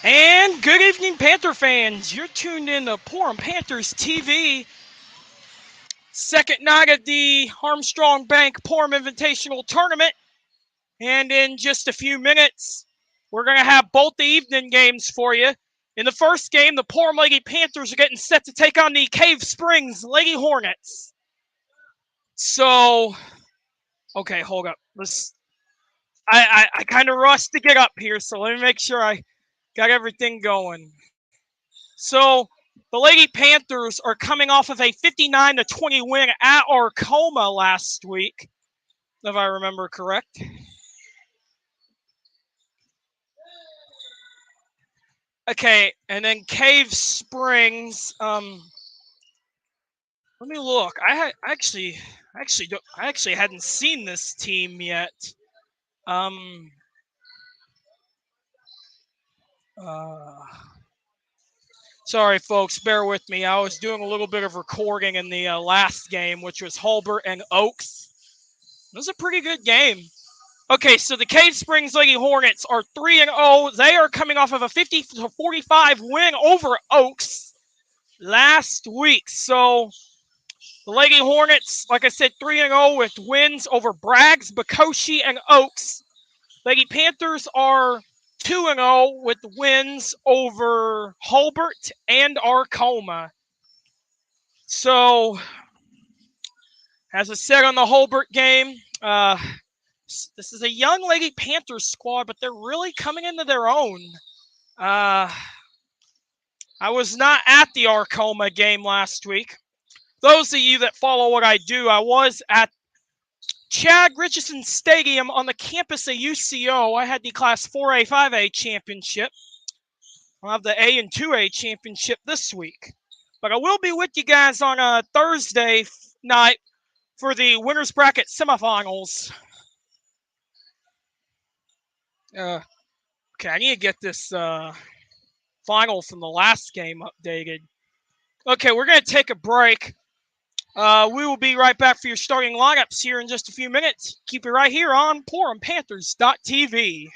And good evening, Panther fans. You're tuned in to Porum Panthers TV. Second night of the Armstrong Bank Porum Invitational Tournament. And in just a few minutes, we're going to have both the evening games for you. In the first game, the Porum Lady Panthers are getting set to take on the Cave Springs Lady Hornets. So, okay, hold up. I kind of rushed to get up here, so let me make sure I got everything going. So the Lady Panthers are coming off of a 59-20 win at Arcoma last week, if I remember correct. Okay, and then Cave Springs. Let me look. I actually hadn't seen this team yet. Um, uh, Sorry, folks. Bear with me. I was doing a little bit of recording in the last game, which was Hulbert and Oaks. It was a pretty good game. Okay, so the Cave Springs Lady Hornets are 3-0. They are coming off of a 50-45 win over Oaks last week. So the Lady Hornets, like I said, 3-0 with wins over Braggs, Bakoshi, and Oaks. Lady Panthers are 2-0 with wins over Hulbert and Arcoma. So, as I said on the Hulbert game, this is a young Lady Panthers squad, but they're really coming into their own. I was not at the Arcoma game last week. Those of you that follow what I do, I was at Chad Richardson Stadium on the campus of UCO. I had the Class 4A, 5A championship. I'll have the A and 2A championship this week. But I will be with you guys on a Thursday night for the Winners Bracket semifinals. Okay, I need to get this final from the last game updated. Okay, we're going to take a break. We will be right back for your starting lineups here in just a few minutes. Keep it right here on PorumPanthers.tv.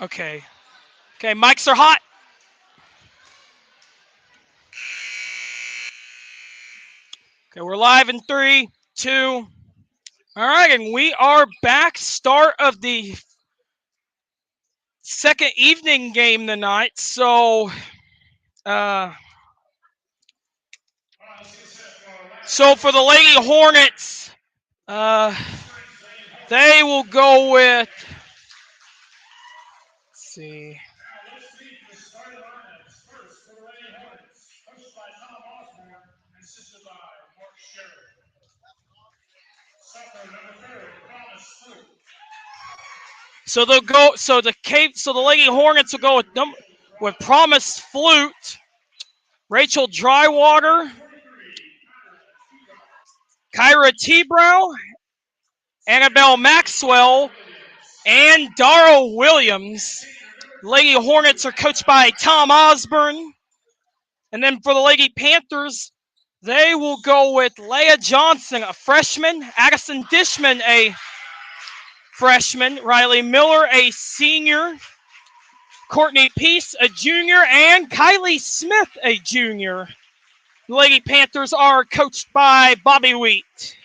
Okay. Okay, mics are hot. Okay, we're live in 3, 2. All right, and we are back. Start of the second evening game tonight. So, for the Lady Hornets, they will go with. Let's see. So they'll go. So the Lady Hornets will go with Promise Flute, Rachel Drywater, Kyra T-Brow, Annabelle Maxwell, and Dara Williams. Lady Hornets are coached by Tom Osborne. And then for the Lady Panthers, they will go with Leah Johnson, a freshman, Addison Dishman, a freshman, Riley Miller, a senior, Courtney Peace, a junior, and Kylie Smith, a junior. The Lady Panthers are coached by Bobby Wheat.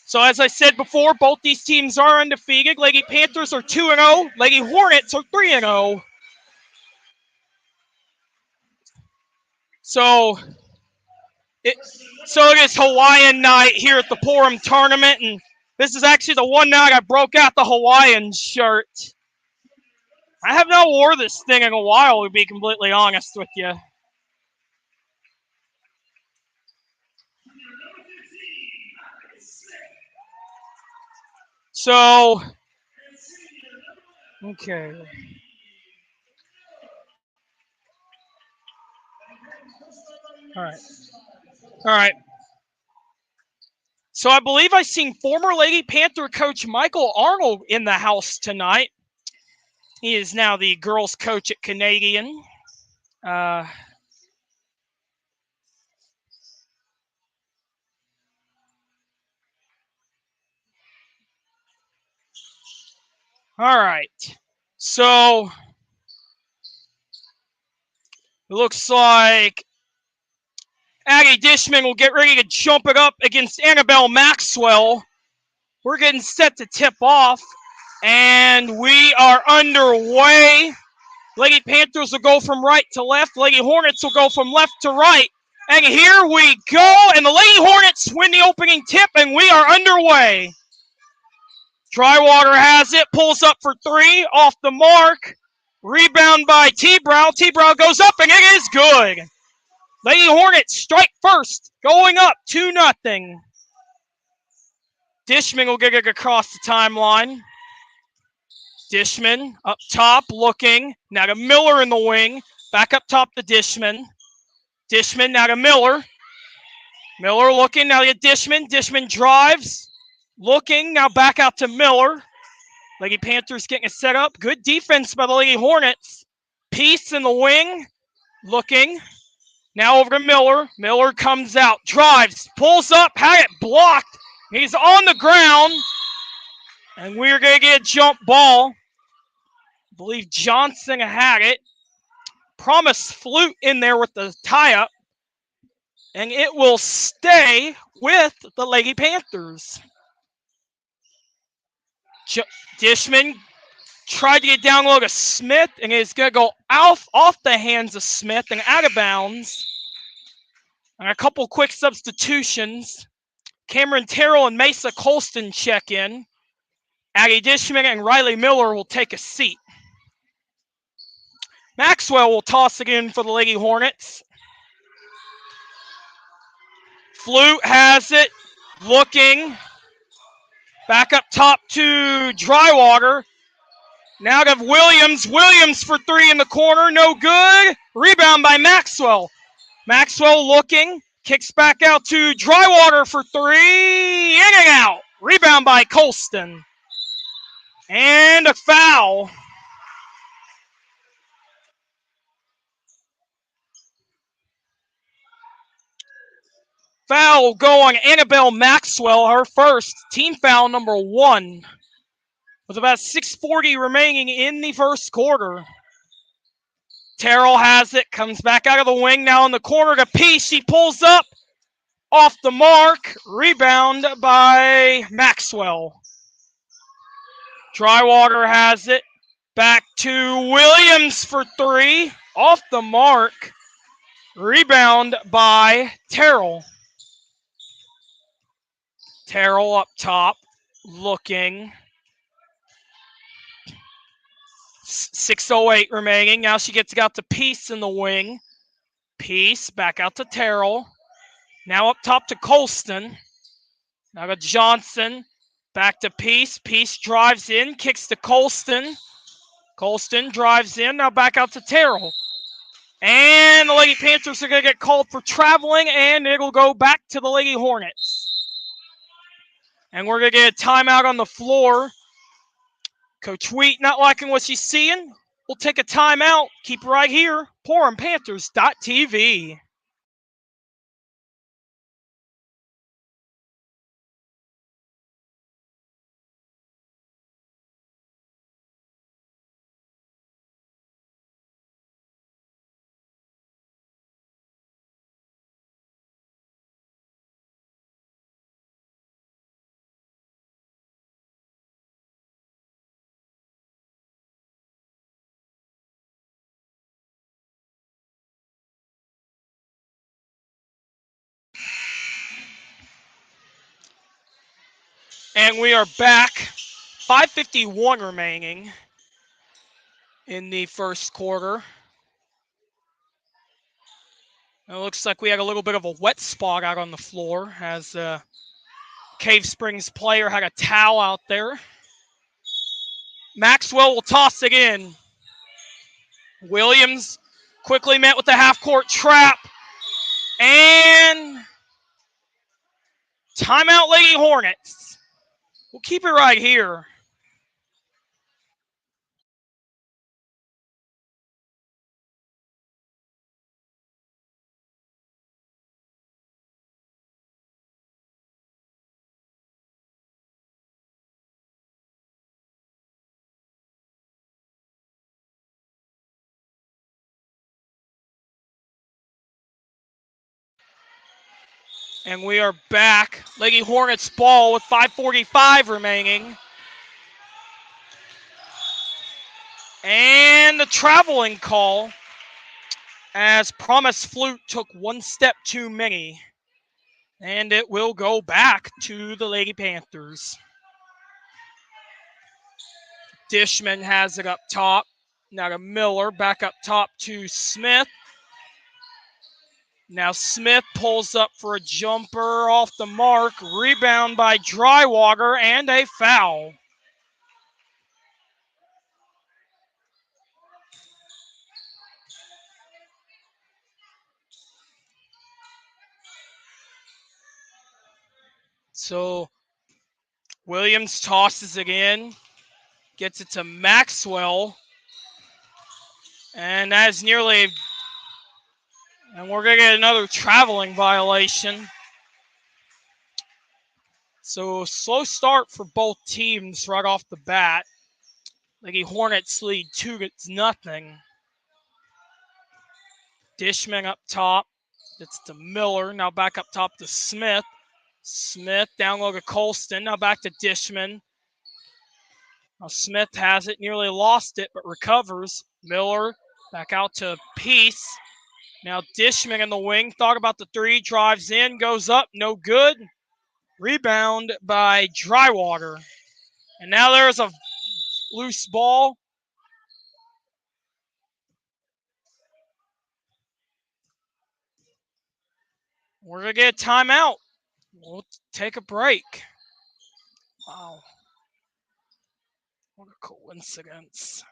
So as I said before, both these teams are undefeated. Lady Panthers are 2-0. Lady Hornets are 3-0. So it is Hawaiian night here at the Porum tournament, and this is actually the one night I broke out the Hawaiian shirt. I have not wore this thing in a while, to be completely honest with you. So, okay. All right. So I believe I've seen former Lady Panther coach Michael Arnold in the house tonight. He is now the girls' coach at Canadian. All right. So it looks like Aggie Dishman will get ready to jump it up against Annabelle Maxwell. We're getting set to tip off, and we are underway. Lady Panthers will go from right to left. Lady Hornets will go from left to right. And here we go, and the Lady Hornets win the opening tip, and we are underway. Drywater has it, pulls up for three, off the mark. Rebound by T-Brow. T-Brow goes up, and it is good. Lady Hornets strike first, going up 2-0. Dishman will get it across the timeline. Dishman up top, looking. Now to Miller in the wing. Back up top to Dishman. Dishman now to Miller. Miller looking, now to Dishman. Dishman drives. Looking, now back out to Miller. Lady Panthers getting it set up. Good defense by the Lady Hornets. Peace in the wing. Looking. Now over to Miller. Miller comes out. Drives. Pulls up. Had it blocked. He's on the ground. And we're going to get a jump ball. I believe Johnson had it. Promise Flute in there with the tie-up. And it will stay with the Lady Panthers. Dishman tried to get down low to Smith, and it's going to go off the hands of Smith and out of bounds. And a couple quick substitutions. Cameron Terrell and Mesa Colston check in. Aggie Dishman and Riley Miller will take a seat. Maxwell will toss it in for the Lady Hornets. Flute has it. Looking. Back up top to Drywater. Now to Williams. Williams for three in the corner. No good. Rebound by Maxwell. Maxwell looking. Kicks back out to Drywater for three. In and out. Rebound by Colston. And a foul. foul going. Annabelle Maxwell, her first, team foul number 1. With about 6:40 remaining in the first quarter. Terrell has it, comes back out of the wing, now in the corner to Peace. She pulls up, off the mark, rebound by Maxwell. Drywater has it, back to Williams for 3, off the mark, rebound by Terrell. Terrell up top, looking. 6:08 remaining. Now she gets it out to Peace in the wing. Peace back out to Terrell. Now up top to Colston. Now to Johnson. Back to Peace. Peace drives in, kicks to Colston. Colston drives in. Now back out to Terrell. And the Lady Panthers are going to get called for traveling, and it'll go back to the Lady Hornets. And we're going to get a timeout on the floor. Coach Wheat not liking what she's seeing. We'll take a timeout. Keep right here. PorumPanthers.tv. And we are back. 5:51 remaining in the first quarter. It looks like we had a little bit of a wet spot out on the floor as Cave Springs player had a towel out there. Maxwell will toss it in. Williams quickly met with the half-court trap. And timeout, Lady Hornets. We'll keep it right here. And we are back. Lady Hornets ball with 5:45 remaining. And the traveling call as Promise Flute took one step too many. And it will go back to the Lady Panthers. Dishman has it up top. Now to Miller, back up top to Smith. Now Smith pulls up for a jumper off the mark. Rebound by Drywater and a foul. So Williams tosses it in. Gets it to Maxwell. And that is nearly... And we're going to get another traveling violation. So slow start for both teams right off the bat. Lady Hornets lead 2-0. Dishman up top. It's to Miller. Now back up top to Smith. Smith down low to Colston. Now back to Dishman. Now Smith has it. Nearly lost it, but recovers. Miller back out to Peace. Now Dishman in the wing. Thought about the three. Drives in. Goes up. No good. Rebound by Drywater. And now there's a loose ball. We're going to get a timeout. We'll take a break. Wow. What a coincidence.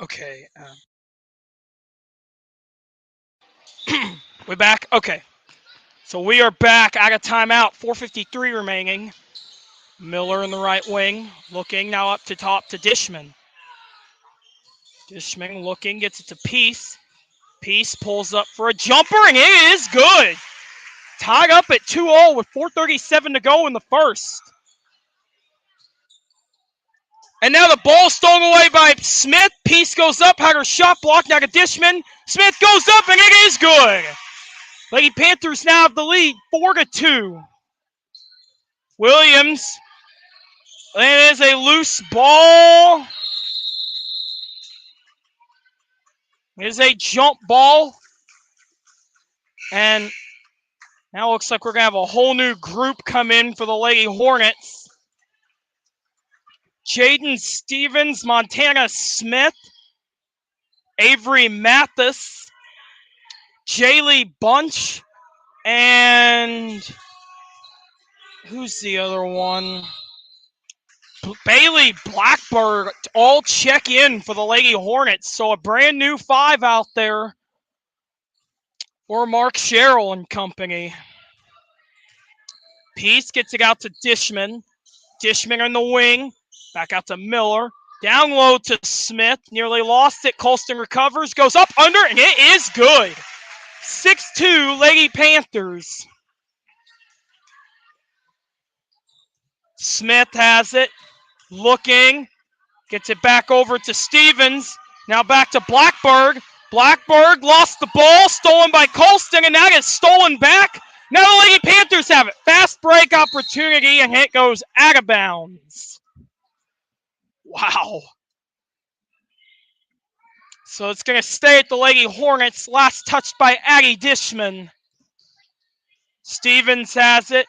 Okay. We back? Okay. So we are back out of timeout. 4:53 remaining. Miller in the right wing. Looking now up to top to Dishman. Dishman looking, gets it to Peace. Peace pulls up for a jumper, and it is good. Tied up at 2-0 with 4:37 to go in the first. And now the ball stolen away by Smith. Peace goes up, had her shot blocked. Now to Dishman. Smith goes up, and it is good. Lady Panthers now have the lead, 4-2. Williams. It is a loose ball. It is a jump ball. And now it looks like we're going to have a whole new group come in for the Lady Hornets. Jaden Stevens, Montana Smith, Avery Mathis, Jaylee Bunch, and who's the other one? Bailey Blackbird all check in for the Lady Hornets. So a brand new 5 out there for Mark Sherrill and company. Peace gets it out to Dishman. Dishman in the wing. Back out to Miller. Down low to Smith. Nearly lost it. Colston recovers. Goes up under, and it is good. 6-2 Lady Panthers. Smith has it. Looking. Gets it back over to Stevens. Now back to Blackberg. Blackberg lost the ball. Stolen by Colston, and now it's stolen back. Now the Lady Panthers have it. Fast break opportunity, and it goes out of bounds. Wow. So it's going to stay at the Lady Hornets. Last touched by Addie Dishman. Stevens has it.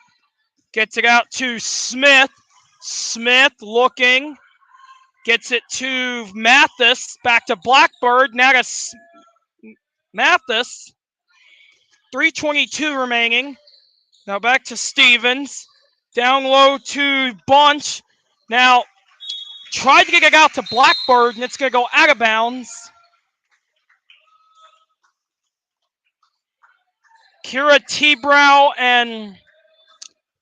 Gets it out to Smith. Smith looking. Gets it to Mathis. Back to Blackbird. Now to Mathis. 3:22 remaining. Now back to Stevens. Down low to Bunch. Now tried to get it out to Blackbird, and it's going to go out of bounds. Kira T-Brow and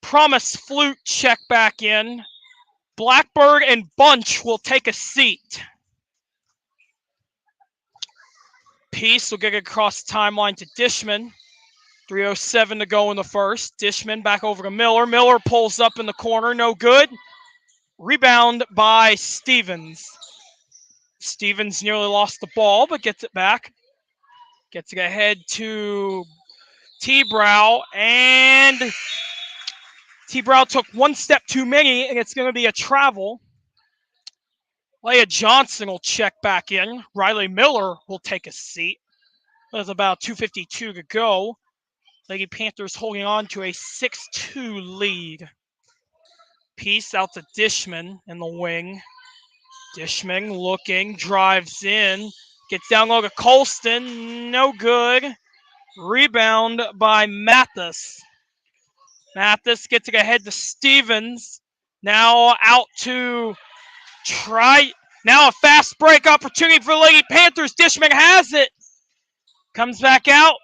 Promise Flute check back in. Blackbird and Bunch will take a seat. Peace will get it across the timeline to Dishman. 3:07 to go in the first. Dishman back over to Miller. Miller pulls up in the corner. No good. Rebound by Stevens. Stevens nearly lost the ball, but gets it back. Gets it ahead to T-Brow. And T-Brow took one step too many, and it's going to be a travel. Leia Johnson will check back in. Riley Miller will take a seat. There's about 2:52 to go. Lady Panthers holding on to a 6-2 lead. Peace out to Dishman in the wing. Dishman looking, drives in, gets down low to Colston. No good. Rebound by Mathis. Mathis gets it ahead to Stevens. Now out to now a fast break opportunity for Lady Panthers. Dishman has it. Comes back out.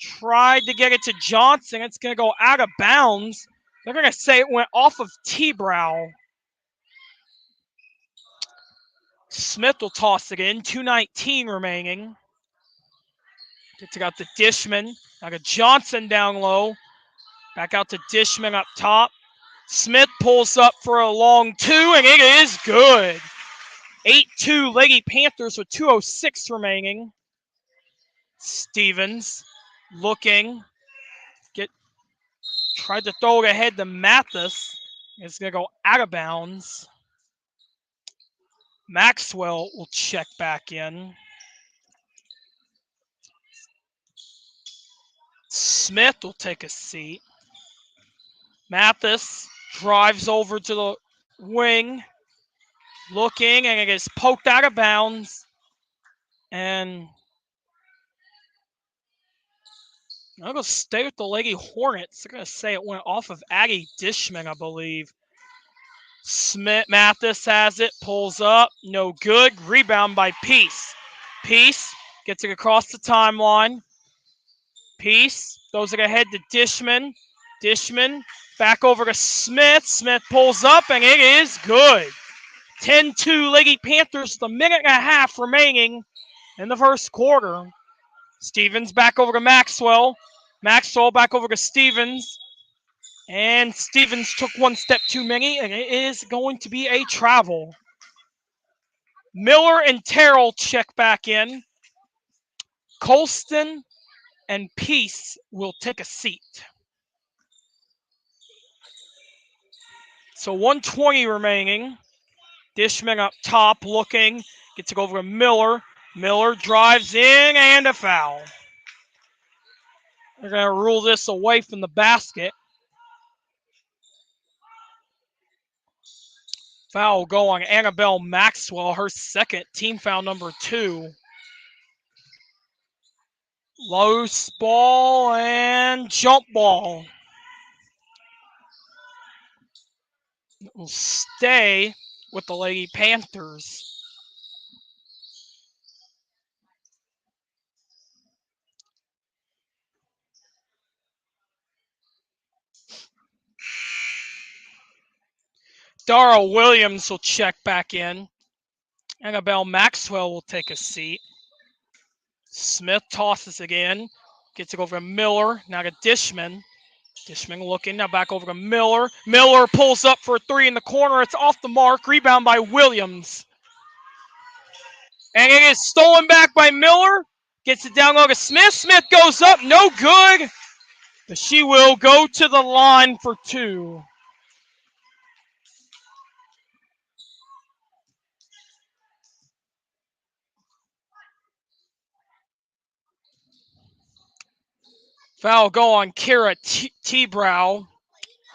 Tried to get it to Johnson. It's going to go out of bounds. They're going to say it went off of T-Brow. Smith will toss it in. 2:19 remaining. Gets it out to Dishman. Now to Johnson down low. Back out to Dishman up top. Smith pulls up for a long 2, and it is good. 8-2 Lady Panthers with 2:06 remaining. Stevens looking. Tried to throw it ahead to Mathis. It's going to go out of bounds. Maxwell will check back in. Smith will take a seat. Mathis drives over to the wing. Looking, and it is poked out of bounds. And I'm going to stay with the Lady Hornets. They're going to say it went off of Addie Dishman, I believe. Mathis has it, pulls up, no good. Rebound by Peace. Peace gets it across the timeline. Peace throws it ahead to Dishman. Dishman back over to Smith. Smith pulls up, and it is good. 10-2 Lady Panthers with a minute and a half remaining in the first quarter. Stevens back over to Maxwell. Maxwell back over to Stevens. And Stevens took one step too many, and it is going to be a travel. Miller and Terrell check back in. Colston and Peace will take a seat. So 1:20 remaining. Dishman up top looking. Gets it over to Miller. Miller drives in and a foul. They're going to rule this away from the basket. Foul going. Annabelle Maxwell, her second, team foul number 2. Loose ball and jump ball. It will stay with the Lady Panthers. Dara Williams will check back in. Annabelle Maxwell will take a seat. Smith tosses again. Gets it over to Miller. Now to Dishman. Dishman looking. Now back over to Miller. Miller pulls up for a 3 in the corner. It's off the mark. Rebound by Williams. And it is stolen back by Miller. Gets it down low to Smith. Smith goes up. No good. But she will go to the line for 2. Foul go on Kira T-Brow.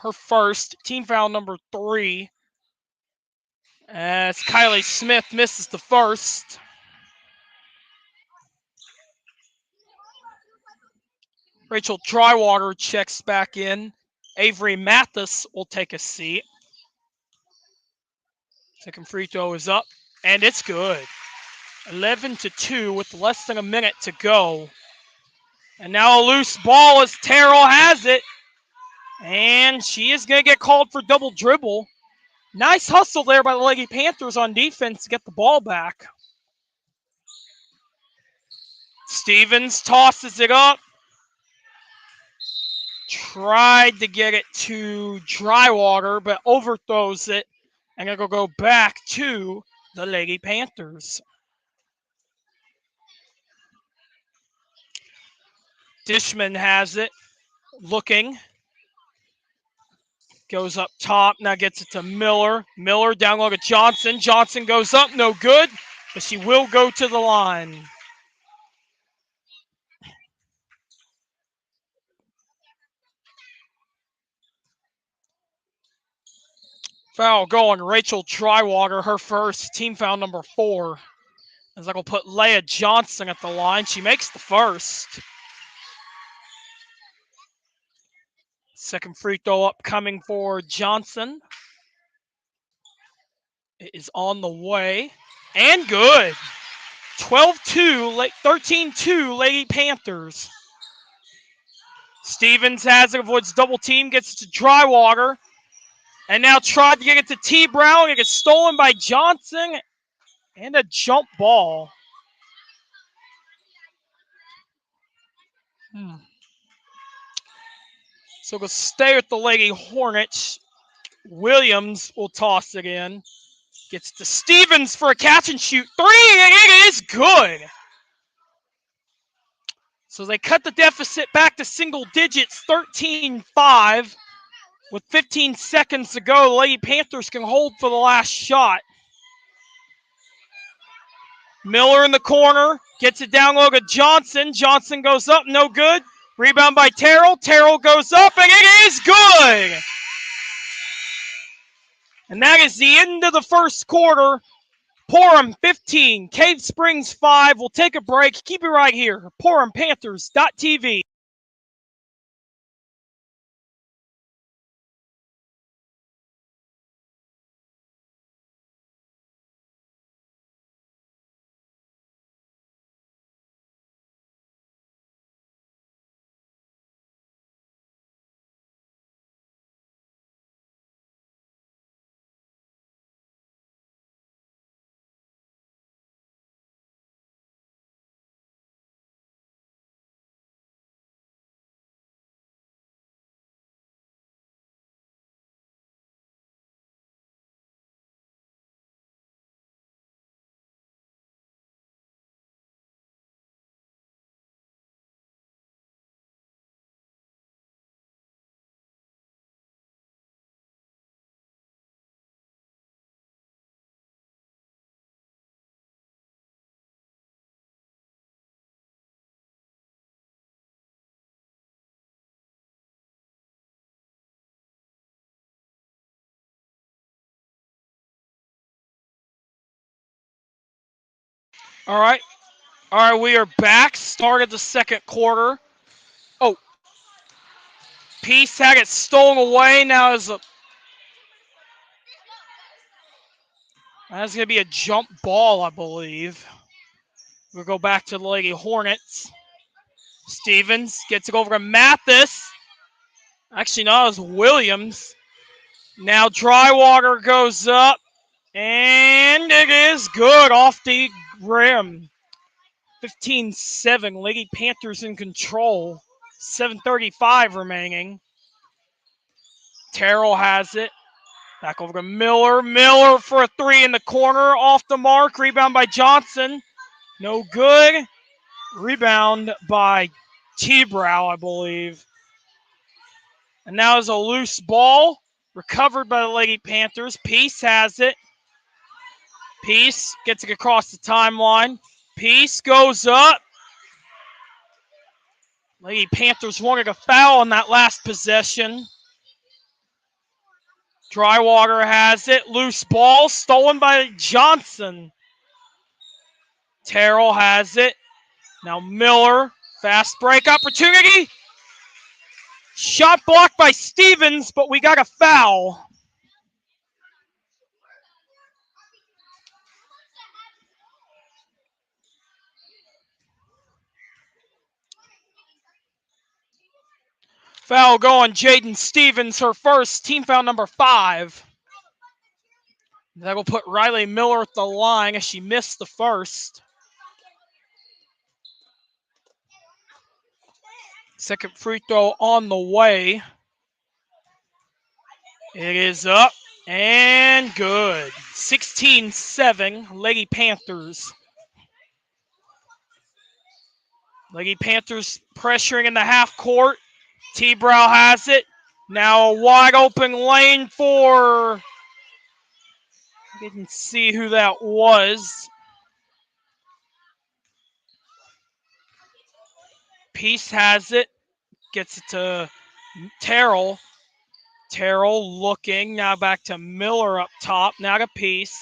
Her first. Team foul number 3. As Kylie Smith misses the first. Rachel Drywater checks back in. Avery Mathis will take a seat. Second free throw is up, and it's good. 11-2 with less than a minute to go. And now a loose ball as Terrell has it. And she is going to get called for double dribble. Nice hustle there by the Lady Panthers on defense to get the ball back. Stevens tosses it up. Tried to get it to Drywater, but overthrows it. And it'll go back to the Lady Panthers. Dishman has it. Looking. Goes up top. Now gets it to Miller. Miller down low to Johnson. Johnson goes up. No good. But she will go to the line. Foul going. Rachel Drywater, her first. Team foul number 4. As I will put Leah Johnson at the line. She makes the first. Second free throw upcoming for Johnson. It is on the way. And good. 12-2, 13-2 Lady Panthers. Stevens has it, avoids double team, gets it to Drywater. And now tried to get it to T. Brown. It gets stolen by Johnson. And a jump ball. So we'll stay with the Lady Hornets. Williams will toss it in. Gets to Stevens for a catch and shoot 3, and it is good. So they cut the deficit back to single digits, 13-5. With 15 seconds to go, the Lady Panthers can hold for the last shot. Miller in the corner, gets it down low to Johnson. Johnson goes up, no good. Rebound by Terrell. Terrell goes up, and it is good. And that is the end of the first quarter. Porum 15, Cave Springs 5. We'll take a break. Keep it right here. PorumPanthers.tv. All right. All right, we are back. Started the second quarter. Oh, Peace had it stolen away. Now that's going to be a jump ball, I believe. We'll go back to the Lady Hornets. Stevens gets it over to Mathis. Actually, no, it was Williams. Now Drywater goes up, and it is good off the rim. 15-7, Lady Panthers in control. 7:35 remaining. Terrell has it. Back over to Miller. Miller for a three in the corner. Off the mark. Rebound by Johnson. No good. Rebound by T-Brow, I believe. And now is a loose ball. Recovered by the Lady Panthers. Peace has it. Peace gets it across the timeline. Peace goes up. Lady Panthers wanted a foul on that last possession. Drywater has it. Loose ball stolen by Johnson. Terrell has it. Now Miller. Fast break opportunity. Shot blocked by Stevens, but we got a foul. Foul going Jaden Stevens, her first, team foul number 5. That will put Riley Miller at the line as she missed the first. Second free throw on the way. It is up and good. 16-7, Lady Panthers. Lady Panthers pressuring in the half court. T-Brow has it. Now a wide open lane for... Didn't see who that was. Peace has it. Gets it to Terrell. Terrell looking. Now back to Miller up top. Now to Peace.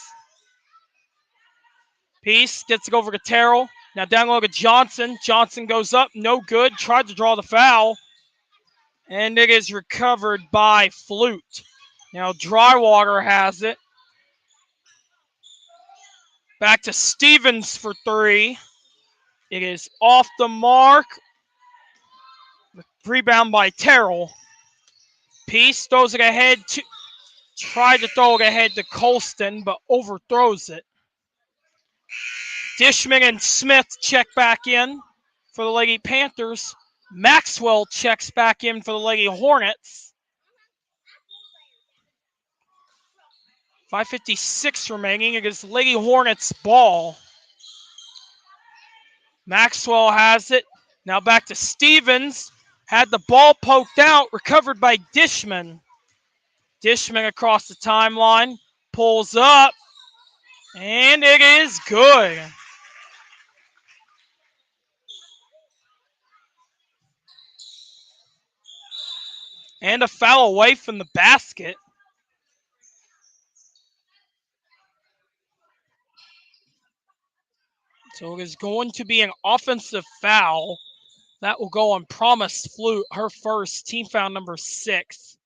Peace gets it over to Terrell. Now down low to Johnson. Johnson goes up. No good. Tried to draw the foul. And it is recovered by Flute. Now Drywater has it. Back to Stevens for 3. It is off the mark. Rebound by Terrell. Peace throws it ahead to... Tried to throw it ahead to Colston, but overthrows it. Dishman and Smith check back in for the Lady Panthers. Maxwell checks back in for the Lady Hornets. 5:56 remaining. It is Lady Hornets ball. Maxwell has it. Now back to Stevens. Had the ball poked out. Recovered by Dishman. Dishman across the timeline. Pulls up. And it is good. And a foul away from the basket. So it is going to be an offensive foul. That will go on Promise Flute, her first, team foul number 6.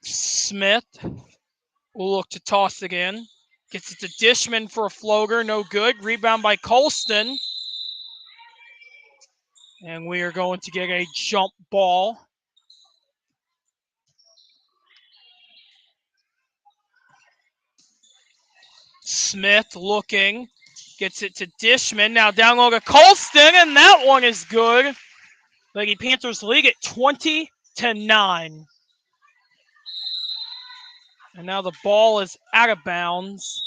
Smith will look to toss again. Gets it to Dishman for a floater, no good. Rebound by Colston. And we are going to get a jump ball. Smith looking. Gets it to Dishman. Now down low to Colston, and that one is good. Lady Panthers lead at 20-9. And now the ball is out of bounds.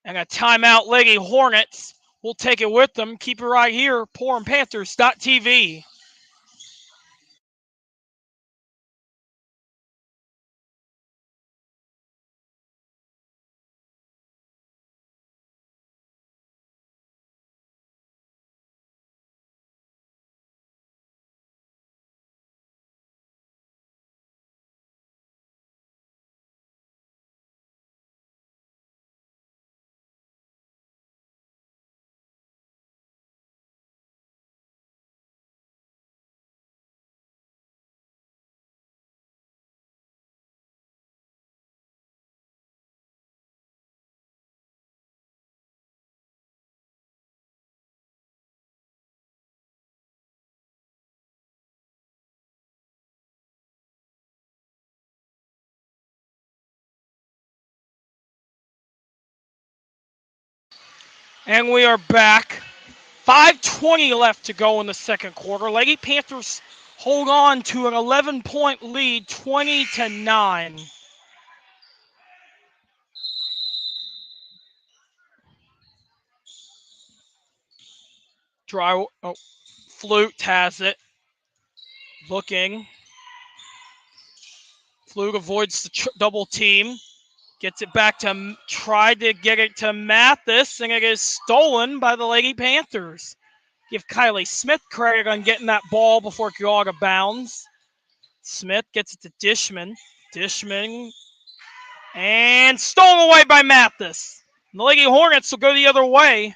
And a timeout, Lady Hornets. We'll take it with them. Keep it right here, PorumPanthers.tv. And we are back. 5:20 left to go in the second quarter. Lady Panthers hold on to an 11-point lead, 20-9. Flute has it. Looking. Flute avoids the double team. Gets it back to, tried to get it to Mathis, and it is stolen by the Lady Panthers. Give Kylie Smith credit on getting that ball before it go out of bounds. Smith gets it to Dishman. Dishman. And stolen away by Mathis. And the Lady Hornets will go the other way.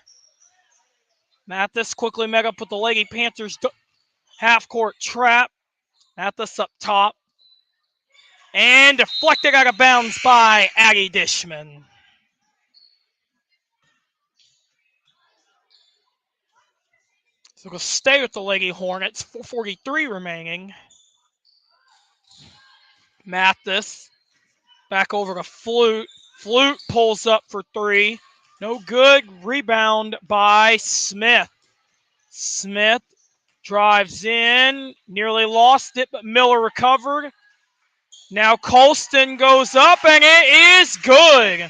Mathis quickly met up with the Lady Panthers half-court trap. Mathis up top. And deflected out of bounds by Addie Dishman. So we'll stay with the Lady Hornets. 4:43 remaining. Mathis back over to Flute. Flute pulls up for three. No good. Rebound by Smith. Smith drives in. Nearly lost it, but Miller recovered. Now Colston goes up, and it is good.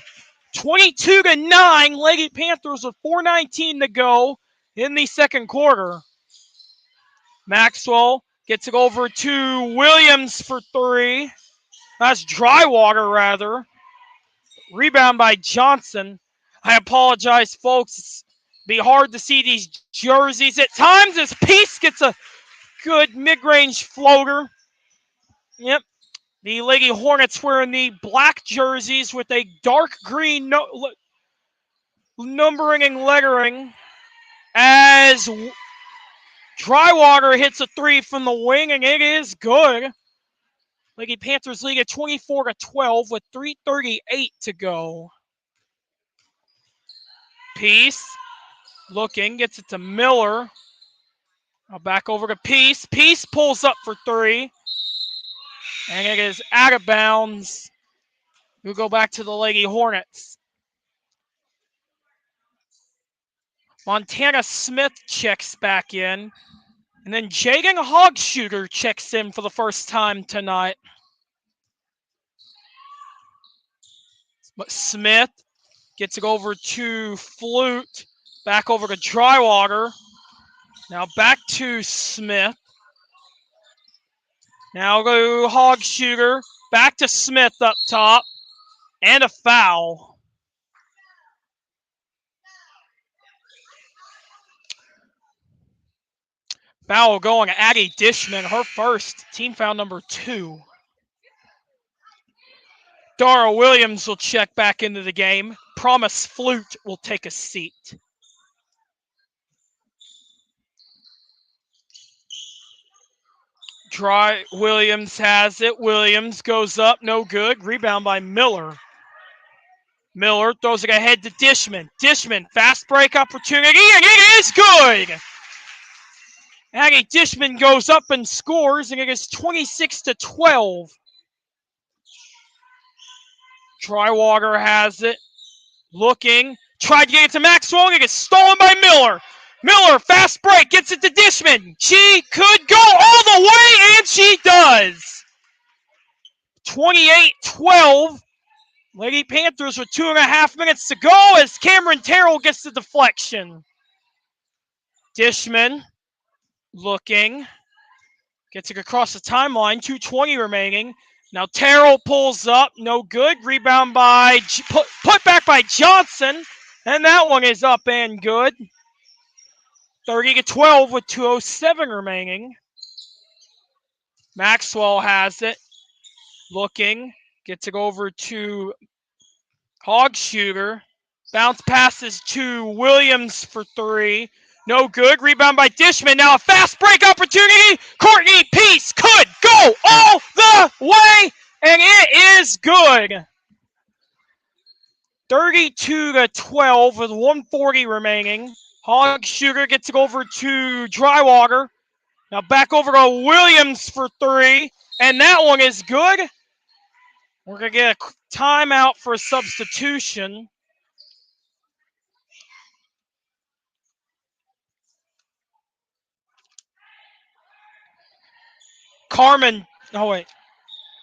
22-9. Lady Panthers with 4:19 to go in the second quarter. Maxwell gets it over to Williams for three. That's Drywater, rather. Rebound by Johnson. I apologize, folks. It's be hard to see these jerseys at times as Peace gets a good mid-range floater. Yep. The Lady Hornets wearing the black jerseys with a dark green numbering and lettering as Drywater hits a three from the wing, and it is good. Lady Panthers lead at 24-12 with 3:38 to go. Peace looking, gets it to Miller. Now back over to Peace. Peace pulls up for three. And it is out of bounds. We'll go back to the Lady Hornets. Montana Smith checks back in. And then Jaden Hogshooter checks in for the first time tonight. But Smith gets it over to Flute. Back over to Drywater. Now back to Smith. Now go Hogshooter. Back to Smith up top. And a foul. Foul going to Addie Dishman, her first. Team foul number 2. Dara Williams will check back into the game. Promise Flute will take a seat. Williams has it. Williams goes up, no good. Rebound by Miller. Miller throws it ahead to Dishman. Dishman, fast break opportunity, and it is good! Addie Dishman goes up and scores, and it is 26-12. Drywater has it. Looking. Tried to get it to Maxwell, and it gets stolen by Miller. Miller, fast break, gets it to Dishman. She could go all the way, and she does. 28-12. Lady Panthers with 2.5 minutes to go as Cameron Terrell gets the deflection. Dishman looking. Gets it across the timeline. 2:20 remaining. Now Terrell pulls up. No good. Rebound by put back by Johnson. And that one is up and good. 30-12 with 2:07 remaining. Maxwell has it. Looking. Gets it over to Hogshooter. Bounce passes to Williams for three. No good. Rebound by Dishman. Now a fast break opportunity. Courtney Peace could go all the way. And it is good. 32-12 with 1:40 remaining. Hogshooter gets it over to Drywater. Now back over to Williams for three. And that one is good. We're going to get a timeout for a substitution.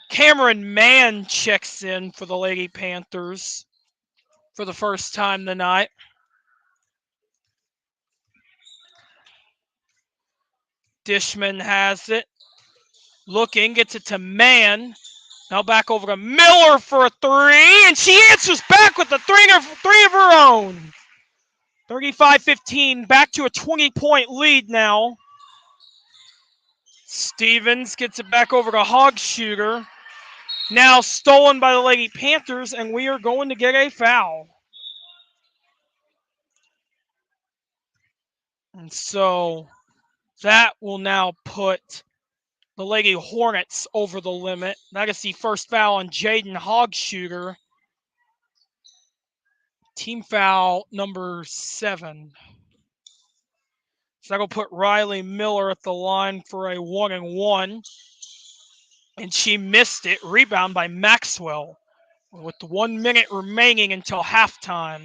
Cameron Mann checks in for the Lady Panthers for the first time tonight. Dishman has it. Looking, gets it to Mann. Now back over to Miller for a three, and she answers back with a three of her own. 35-15, back to a 20-point lead now. Stevens gets it back over to Hogshooter. Now stolen by the Lady Panthers, and we are going to get a foul. And so that will now put the Lady Hornets over the limit. That is the first foul on Jaden Hogshooter. Team foul number 7. So that'll put Riley Miller at the line for a 1-and-1. And she missed it. Rebound by Maxwell with 1 minute remaining until halftime.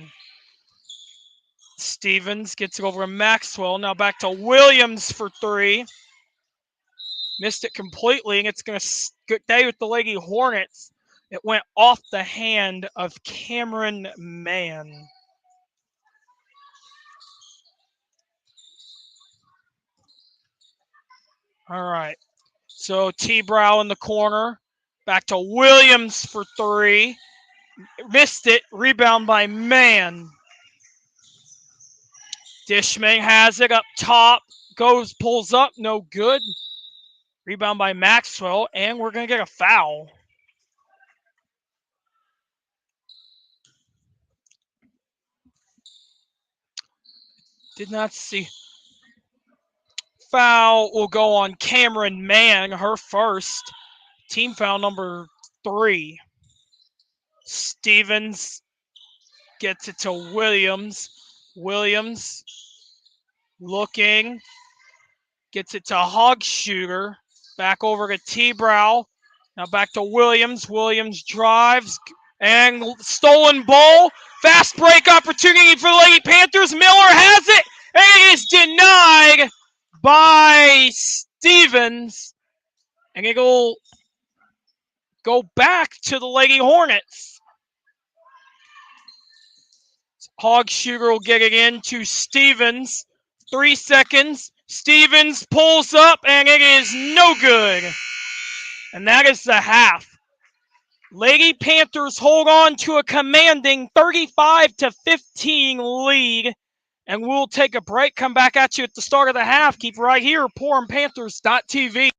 Stevens gets it over to Maxwell. Now back to Williams for 3. Missed it completely, and it's going to stay with the Lady Hornets. It went off the hand of Cameron Mann. All right. So T-Brow in the corner. Back to Williams for 3. Missed it. Rebound by Mann. Dishman has it up top. Pulls up. No good. Rebound by Maxwell. And we're going to get a foul. Did not see. Foul will go on Cameron Mann, her first. Team foul number 3. Stevens gets it to Williams. Williams looking. Gets it to Hogshooter. Back over to T-Brow. Now back to Williams. Williams drives. And stolen ball. Fast break opportunity for the Lady Panthers. Miller has it. And it is denied by Stevens. And it will go back to the Lady Hornets. Hogshooter will get it in to Stevens. 3 seconds. Stevens pulls up, and it is no good. And that is the half. Lady Panthers hold on to a commanding 35-15 lead. And we'll take a break, come back at you at the start of the half. Keep right here, PorumPanthers.tv.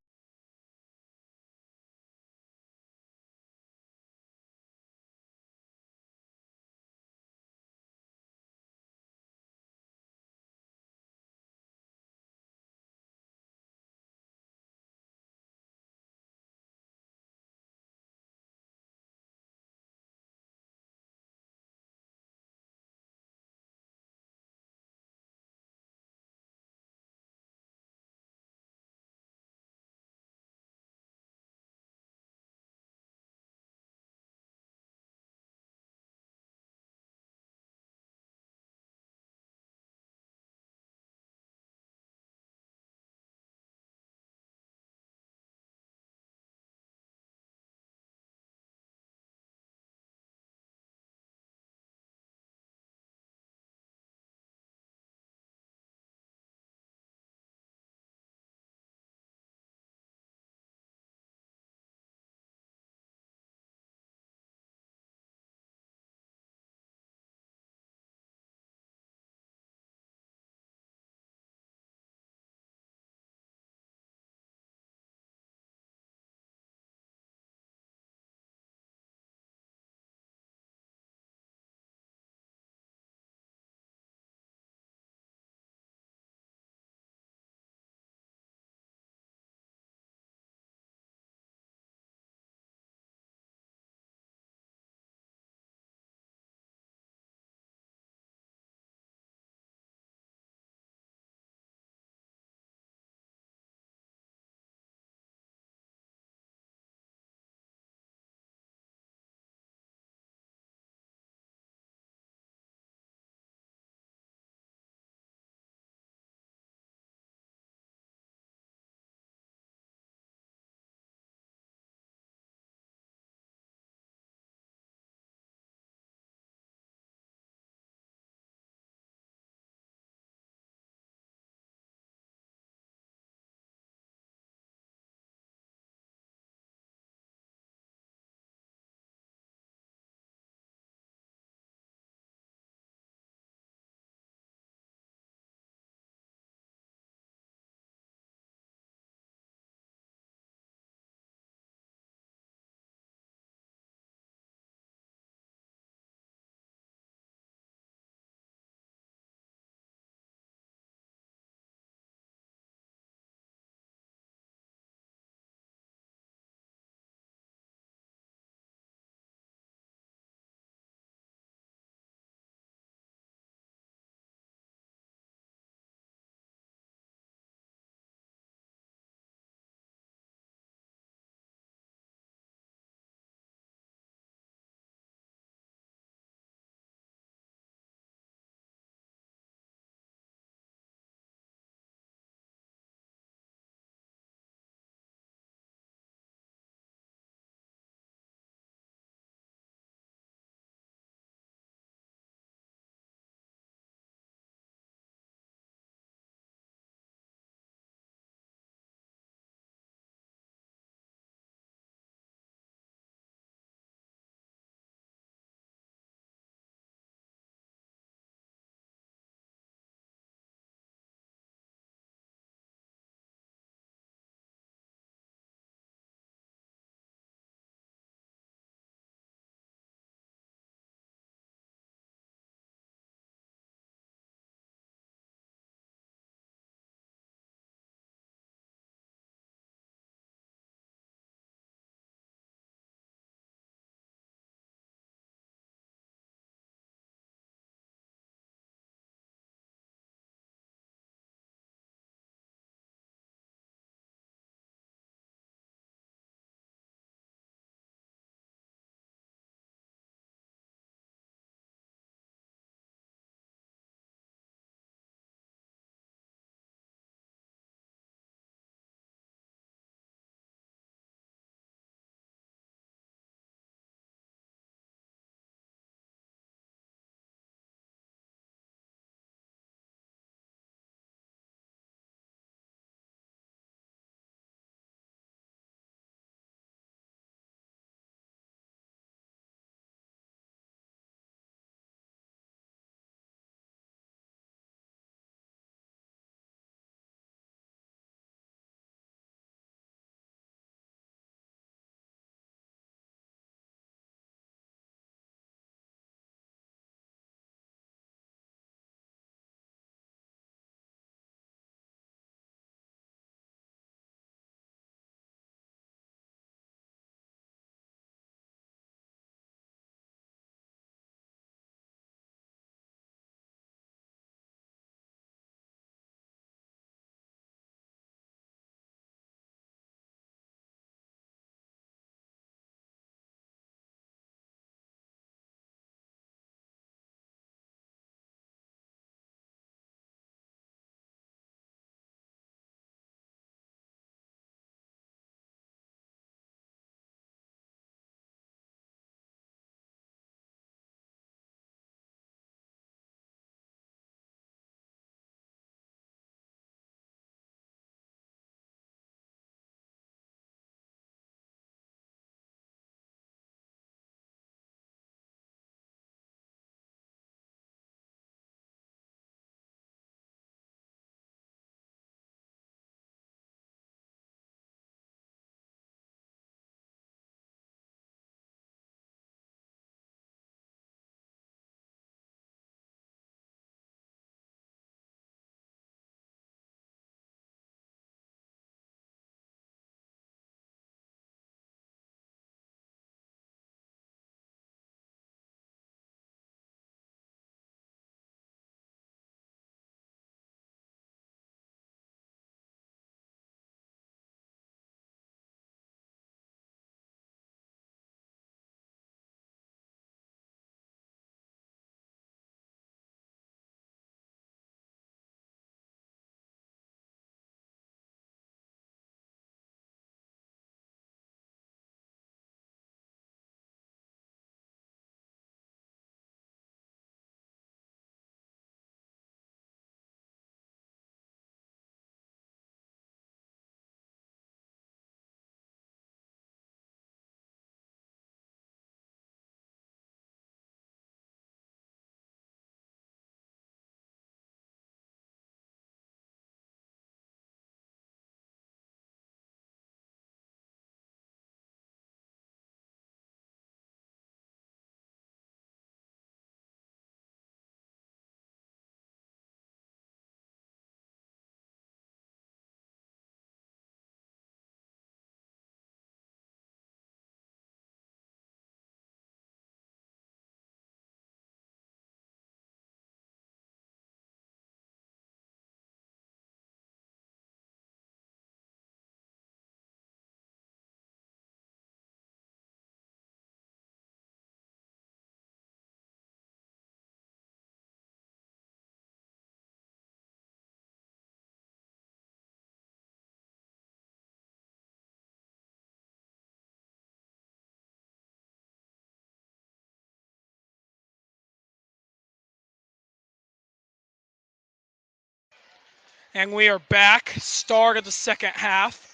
And we are back. Start of the second half.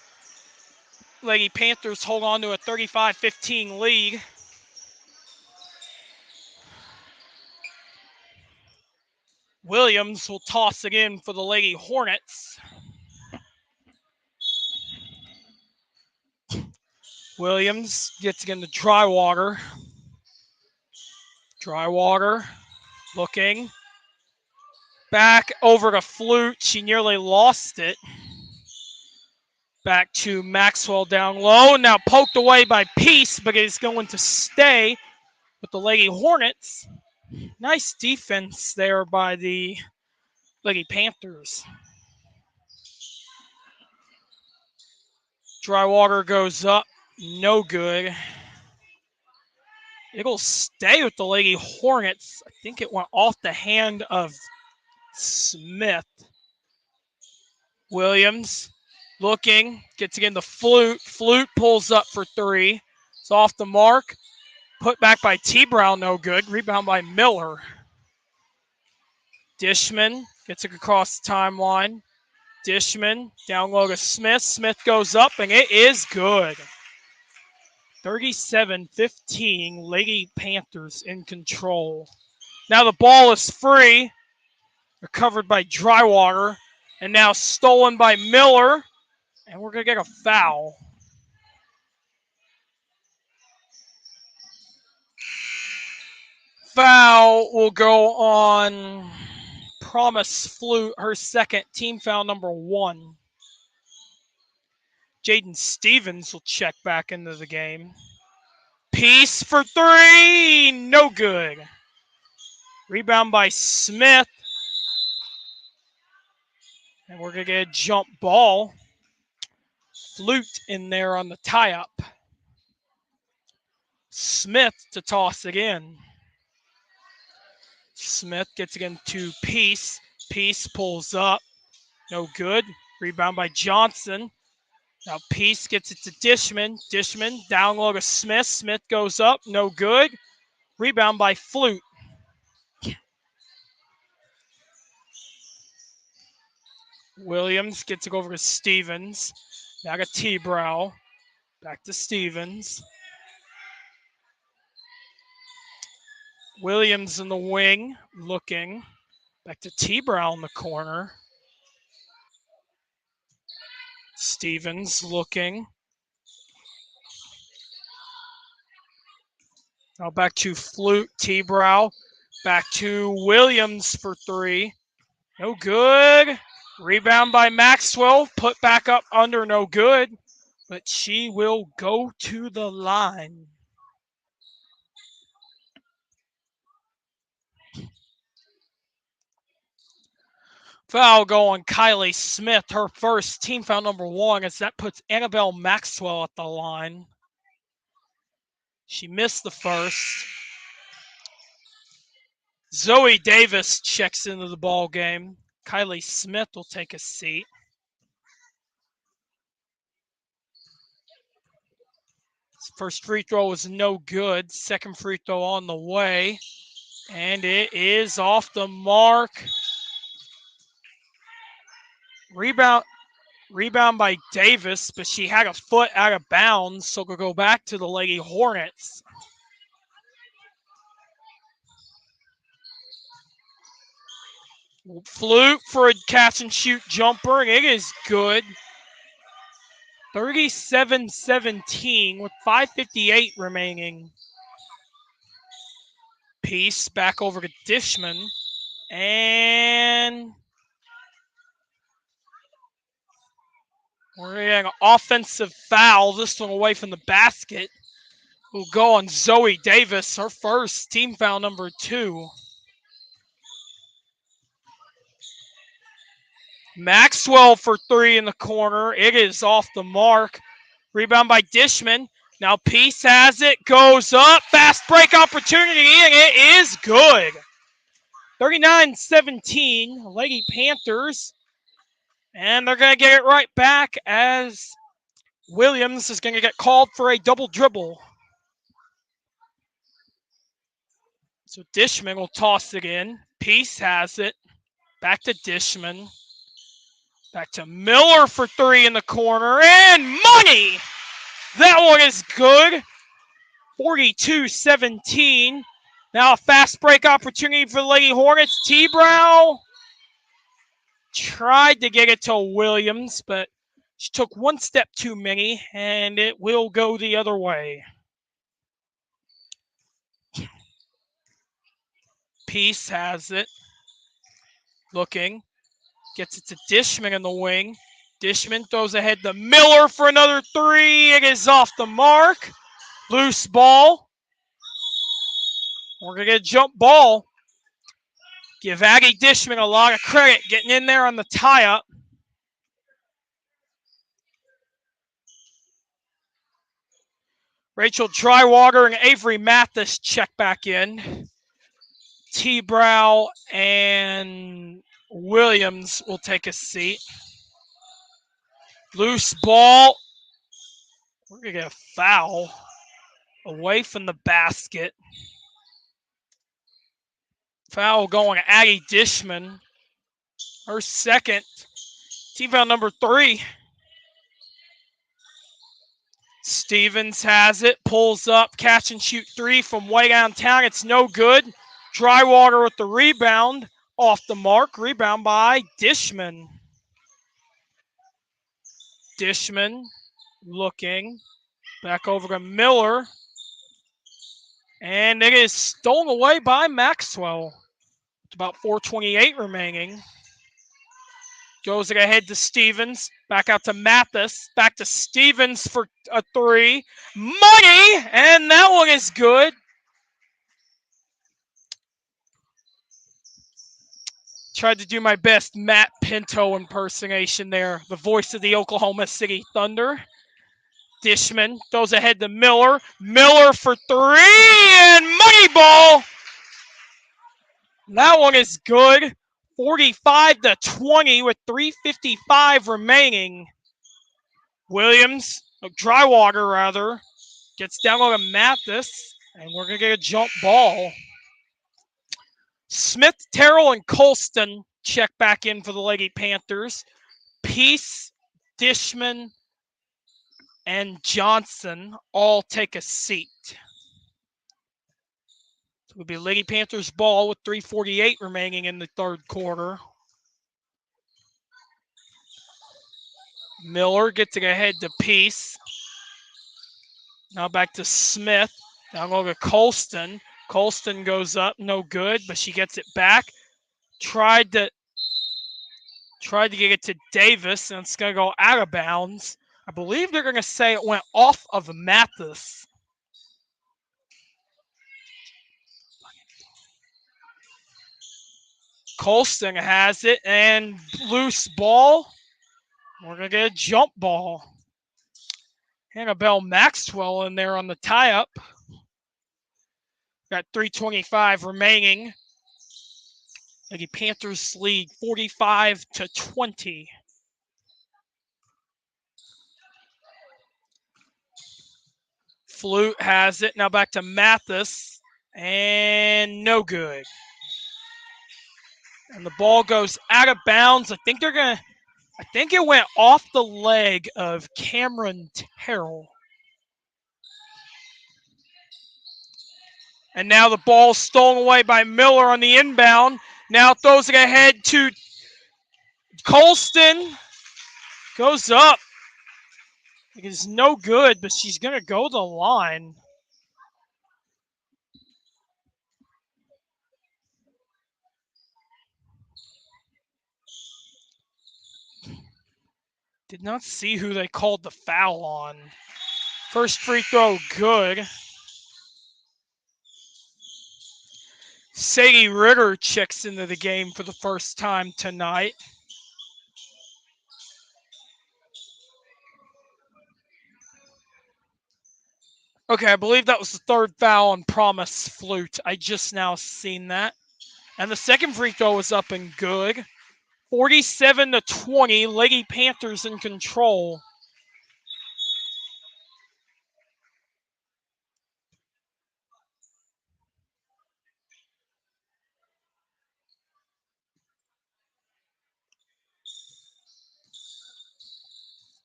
Lady Panthers hold on to a 35-15 lead. Williams will toss it in for the Lady Hornets. Williams gets it into Drywater. Drywater looking. Back over to Flute. She nearly lost it. Back to Maxwell down low. Now poked away by Peace, but it's going to stay with the Lady Hornets. Nice defense there by the Lady Panthers. Drywater goes up. No good. It'll stay with the Lady Hornets. I think it went off the hand of Smith. Williams looking, gets again the Flute. Flute pulls up for three. It's off the mark. Put back by T. Brown, no good. Rebound by Miller. Dishman gets it across the timeline. Dishman down low to Smith. Smith goes up, and it is good. 37-15, Lady Panthers in control. Now the ball is free. Recovered by Drywater. And now stolen by Miller. And we're going to get a foul. Foul will go on Promise Flute, her second, team foul number 1. Jaden Stevens will check back into the game. Peace for three. No good. Rebound by Smith. And we're going to get a jump ball. Flute in there on the tie-up. Smith to toss it in. Smith gets it into Peace. Peace pulls up. No good. Rebound by Johnson. Now Peace gets it to Dishman. Dishman down low to Smith. Smith goes up. No good. Rebound by Flute. Williams gets it over to Stevens. Now to T-Brow. Back to Stevens. Williams in the wing, looking. Back to T-Brow in the corner. Stevens looking. Now back to Flute, T-Brow. Back to Williams for three. No good. Rebound by Maxwell. Put back up under, no good. But she will go to the line. Foul going Kylie Smith, her first, team foul number 1, as that puts Annabelle Maxwell at the line. She missed the first. Zoe Davis checks into the ball game. Kylie Smith will take a seat. First free throw was no good. Second free throw on the way. And it is off the mark. Rebound by Davis, but she had a foot out of bounds, so it'll go back to the Lady Hornets. Flute for a catch and shoot jumper, and it is good. 37-17 with 5:58 remaining. Peace back over to Dishman. And we're getting an offensive foul. This one away from the basket. Will go on Zoe Davis, her first, team foul number 2. Maxwell for three in the corner. It is off the mark. Rebound by Dishman. Now Peace has it. Goes up. Fast break opportunity, and it is good. 39-17, Lady Panthers. And they're going to get it right back as Williams is going to get called for a double dribble. So Dishman will toss it in. Peace has it. Back to Dishman. Back to Miller for three in the corner, and money! That one is good. 42-17. Now a fast break opportunity for the Lady Hornets. T-Brow tried to get it to Williams, but she took one step too many, and it will go the other way. Peace has it. Looking. Gets it to Dishman in the wing. Dishman throws ahead to Miller for another three. It is off the mark. Loose ball. We're going to get a jump ball. Give Aggie Dishman a lot of credit getting in there on the tie-up. Rachel Drywater and Avery Mathis check back in. T-Brow and Williams will take a seat. Loose ball. We're going to get a foul away from the basket. Foul going to Aggie Dishman. Her second. T-foul number 3. Stevens has it. Pulls up. Catch and shoot three from way downtown. It's no good. Drywater with the rebound. Off the mark. Rebound by Dishman. Dishman looking. Back over to Miller. And it is stolen away by Maxwell. With about 4:28 remaining. Goes ahead to Stevens. Back out to Mathis. Back to Stevens for a three. Money! And that one is good. Tried to do my best Matt Pinto impersonation there. The voice of the Oklahoma City Thunder. Dishman throws ahead to Miller. Miller for three. And money ball! That one is good. 45-20 with 3:55 remaining. Williams, Drywater rather, gets down on a Mathis, and we're going to get a jump ball. Smith, Terrell, and Colston check back in for the Lady Panthers. Peace, Dishman, and Johnson all take a seat. It will be Lady Panthers ball with 3:48 remaining in the third quarter. Miller gets it ahead to Peace. Now back to Smith. Down low to Colston. Colston goes up, no good, but she gets it back. Tried to get it to Davis, and it's going to go out of bounds. I believe they're going to say it went off of Mathis. Colston has it, and loose ball. We're going to get a jump ball. Annabelle Maxwell in there on the tie-up. Got 3:25 remaining. Lady Panthers lead 45-20. Flute has it. Now back to Mathis. And no good. And the ball goes out of bounds. I think it went off the leg of Cameron Terrell. And now the ball stolen away by Miller on the inbound. Now throws it ahead to Colston. Goes up. It is no good, but she's going to go to the line. Did not see who they called the foul on. First free throw, good. Sadie Ritter checks into the game for the first time tonight. Okay, I believe that was the third foul on Promise Flute. I just now seen that. And the second free throw was up and good. 47-20, Lady Panthers in control.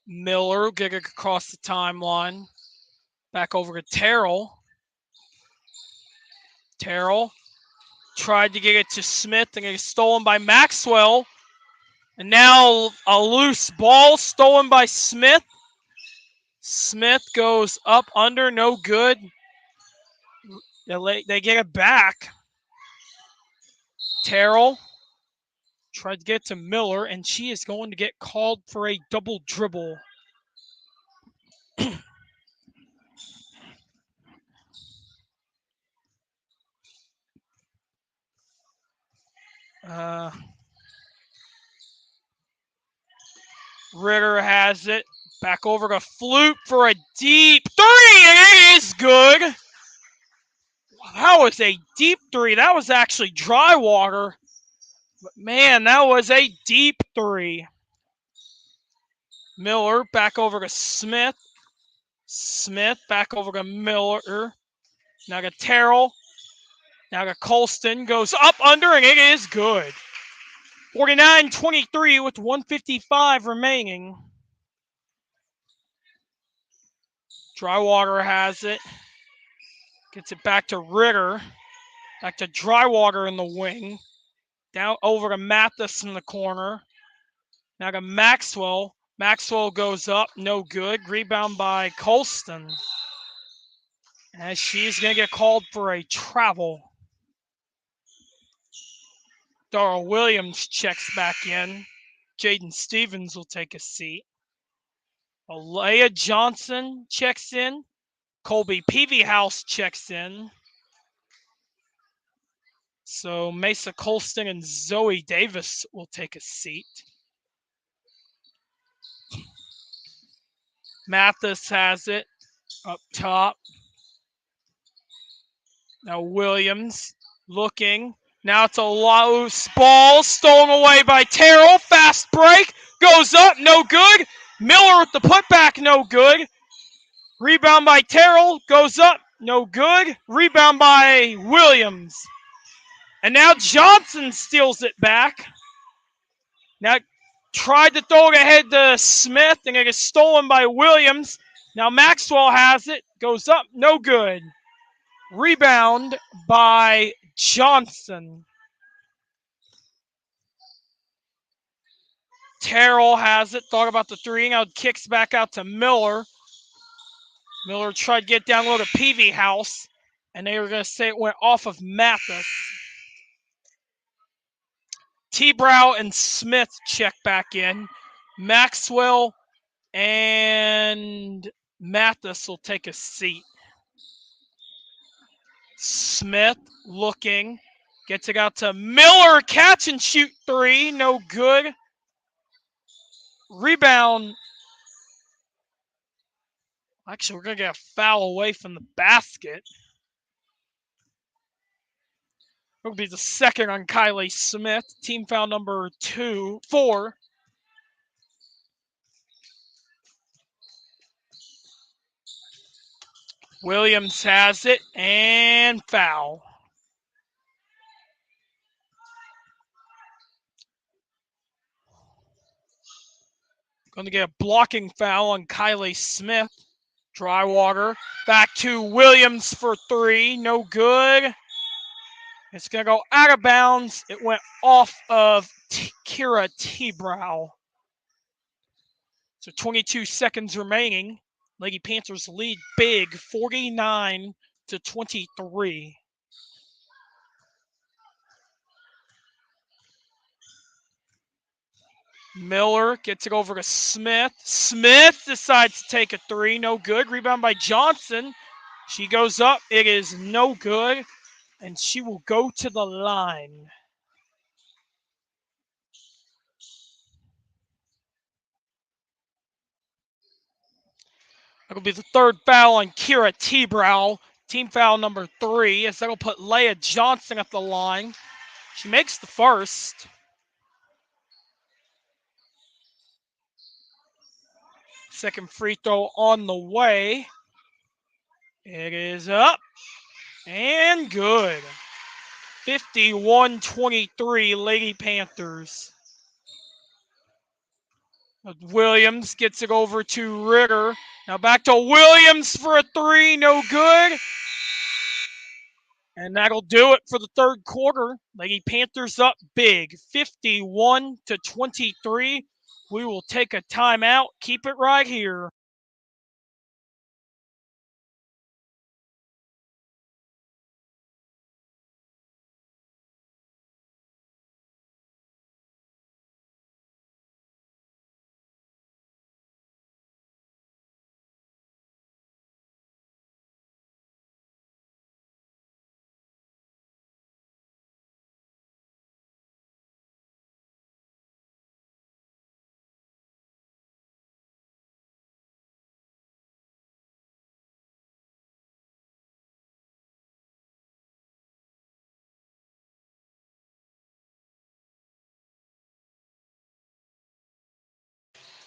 Miller getting across the timeline. Back over to Terrell. Terrell tried to get it to Smith and it's stolen by Maxwell. And now a loose ball stolen by Smith. Smith goes up under, no good. They get it back. Terrell tried to get to Miller, and she is going to get called for a double dribble. Ritter has it. Back over to Flute for a deep three, and it is good. That was a deep three. That was actually dry water. But man, that was a deep three. Miller back over to Smith. Smith back over to Miller. Now to Terrell. Now to Colston. Goes up under, and it is good. 49-23 with 1:55 remaining. Drywater has it. Gets it back to Ritter. Back to Drywater in the wing. Down over to Mathis in the corner. Now to Maxwell. Maxwell goes up. No good. Rebound by Colston. As she's going to get called for a travel. Dara Williams checks back in. Jaden Stevens will take a seat. Alea Johnson checks in. Colby Peavyhouse checks in. So Mesa Colston and Zoe Davis will take a seat. Mathis has it up top. Now Williams looking. Now it's a loose ball stolen away by Terrell. Fast break. Goes up. No good. Miller with the putback. No good. Rebound by Terrell. Goes up. No good. Rebound by Williams. And now Johnson steals it back. Now tried to throw it ahead to Smith, and it is stolen by Williams. Now Maxwell has it. Goes up. No good. Rebound by Johnson. Terrell has it. Thought about the three. Now kicks back out to Miller. Miller tried to get down low to Peavyhouse, and they were going to say it went off of Mathis. T-Brow and Smith check back in. Maxwell and Mathis will take a seat. Smith looking. Gets it out to Miller. Catch and shoot three. No good. Rebound. Actually, we're going to get a foul away from the basket. It'll be the second on Kylie Smith. Team foul number 4. Williams has it, and foul. Going to get a blocking foul on Kylie Smith. Drywater back to Williams for 3. No good. It's going to go out of bounds. It went off of Kira T-Brow. So 22 seconds remaining. Lady Panthers lead big, 49-23. Miller gets it over to Smith. Smith decides to take a 3. No good. Rebound by Johnson. She goes up. It is no good. And she will go to the line. That'll be the third foul on Kira T-Brow. Team foul number 3, as that'll put Leia Johnson at the line. She makes the first. Second free throw on the way. It is up and good. 51-23 Lady Panthers. Williams gets it over to Ritter. Now back to Williams for a three, no good. And that'll do it for the third quarter. Lady Panthers up big, 51-23. We will take a timeout. Keep it right here.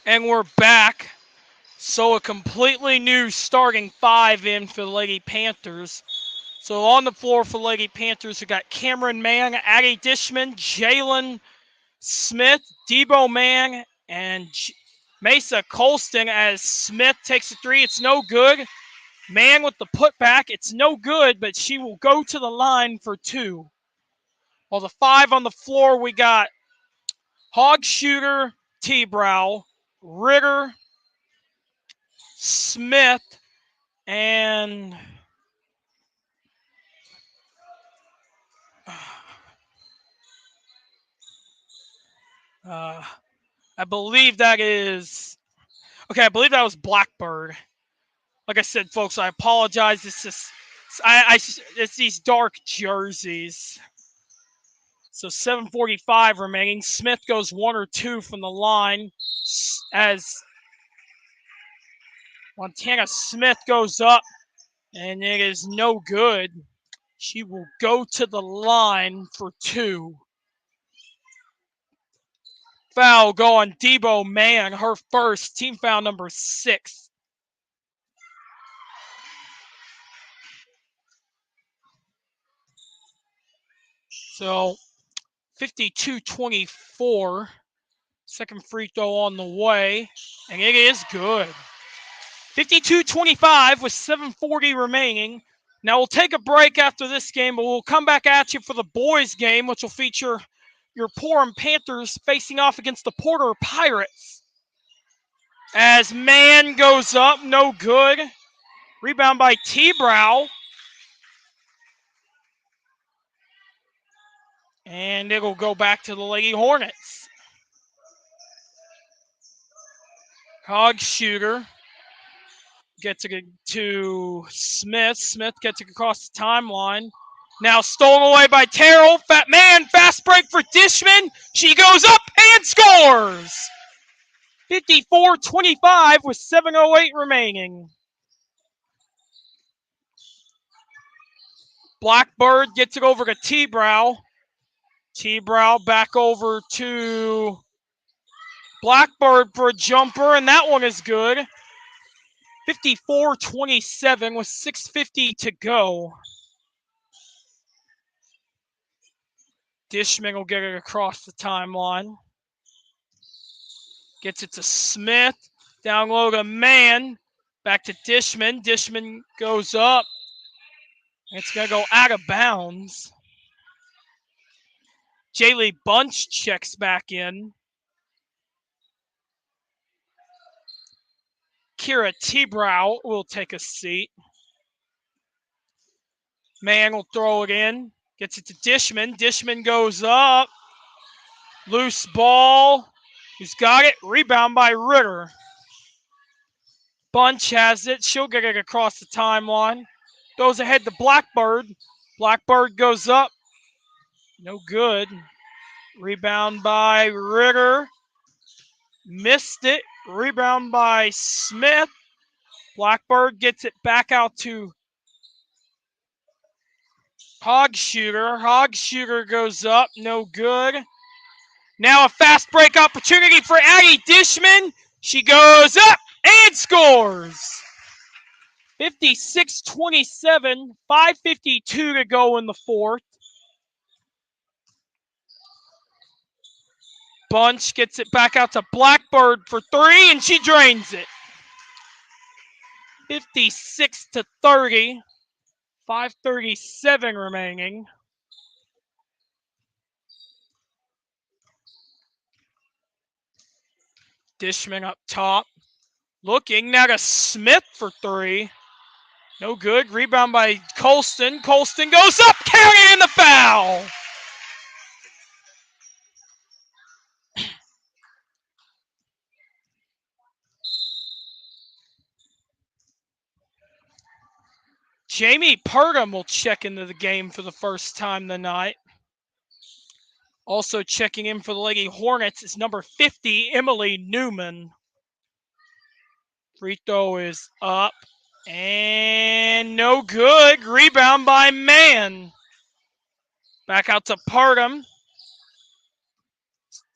And we're back. So a completely new starting five in for the Lady Panthers. So on the floor for Lady Panthers, we got Cameron Mann, Addie Dishman, Jalen Smith, Debo Mann, and Mesa Colston as Smith takes a three. It's no good. Mann with the putback. It's no good, but she will go to the line for two. While the five on the floor, we got Hog Shooter, T-Brow, Ritter, Smith, and I believe that is okay. I believe that was Blackbird. Like I said, folks, I apologize. It's just it's these dark jerseys. So 7:45 remaining. Smith goes one or two from the line as Montana Smith goes up, and it is no good. She will go to the line for two. Foul go on Debo Mann, her first, team foul number 6. So 52-24. Second free throw on the way, and it is good. 52-25 with 7:40 remaining. Now we'll take a break after this game, but we'll come back at you for the boys' game, which will feature your Porum Panthers facing off against the Porter Pirates. As Mann goes up, no good. Rebound by T-Brow. And it'll go back to the Lady Hornets. Hog Shooter gets it to Smith. Smith gets it across the timeline. Now stolen away by Terrell. Fast break for Dishman. She goes up and scores. 54-25 with 7:08 remaining. Blackbird gets it over to T-Brow. T-Brow back over to Blackbird for a jumper, and that one is good. 54-27 with 6:50 to go. Dishman will get it across the timeline. Gets it to Smith. Down low to Mann. Back to Dishman. Dishman goes up. It's going to go out of bounds. Jaylee Bunch checks back in. Kira T-Brow will take a seat. Mann will throw it in. Gets it to Dishman. Dishman goes up. Loose ball. Who's got it? Rebound by Ritter. Bunch has it. She'll get it across the timeline. Goes ahead to Blackbird. Blackbird goes up. No good. Rebound by Ritter. Missed it. Rebound by Smith. Blackbird gets it back out to Hog Shooter. Hog Shooter goes up. No good. Now a fast break opportunity for Addie Dishman. She goes up and scores. 56-27, 5:52 to go in the fourth. Bunch gets it back out to Blackbird for three, and she drains it. 56-30. 5:37 remaining. Dishman up top. Looking now to Smith for three. No good. Rebound by Colston. Colston goes up, carrying the foul. Jamie Purdom will check into the game for the first time tonight. Also checking in for the Lady Hornets is number 50, Emily Newman. Free throw is up and no good. Rebound by Mann. Back out to Purdom.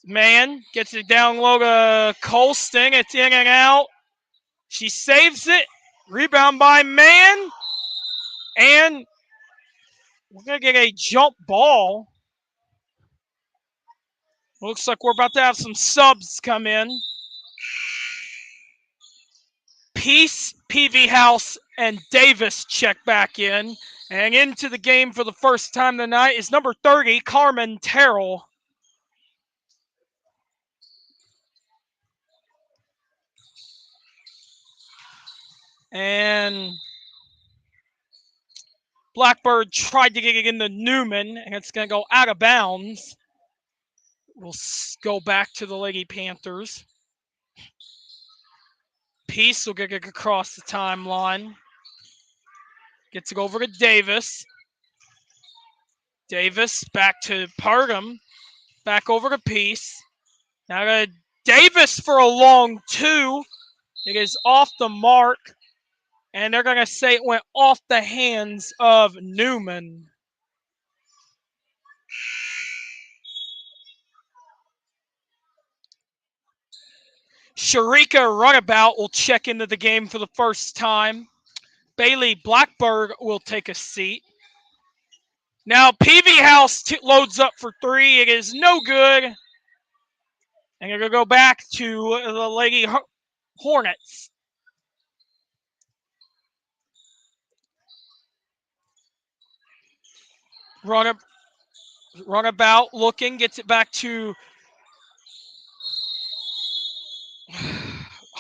Mann gets it down low to Colston. It's in and out. She saves it. Rebound by Mann. And we're going to get a jump ball. Looks like we're about to have some subs come in. Peace, PV House, and Davis check back in. And into the game for the first time tonight is number 30, Carmen Terrell. And Blackbird tried to get it into Newman, and it's going to go out of bounds. We'll go back to the Lady Panthers. Peace will get it across the timeline. Gets it over to Davis. Davis back to Purdom. Back over to Peace. Now to Davis for a long two. It is off the mark. And they're going to say it went off the hands of Newman. Sharika Runabout will check into the game for the first time. Bailey Blackbird will take a seat. Now PV House loads up for three. It is no good. And they're going to go back to the Lady Hornets. Runabout looking, gets it back to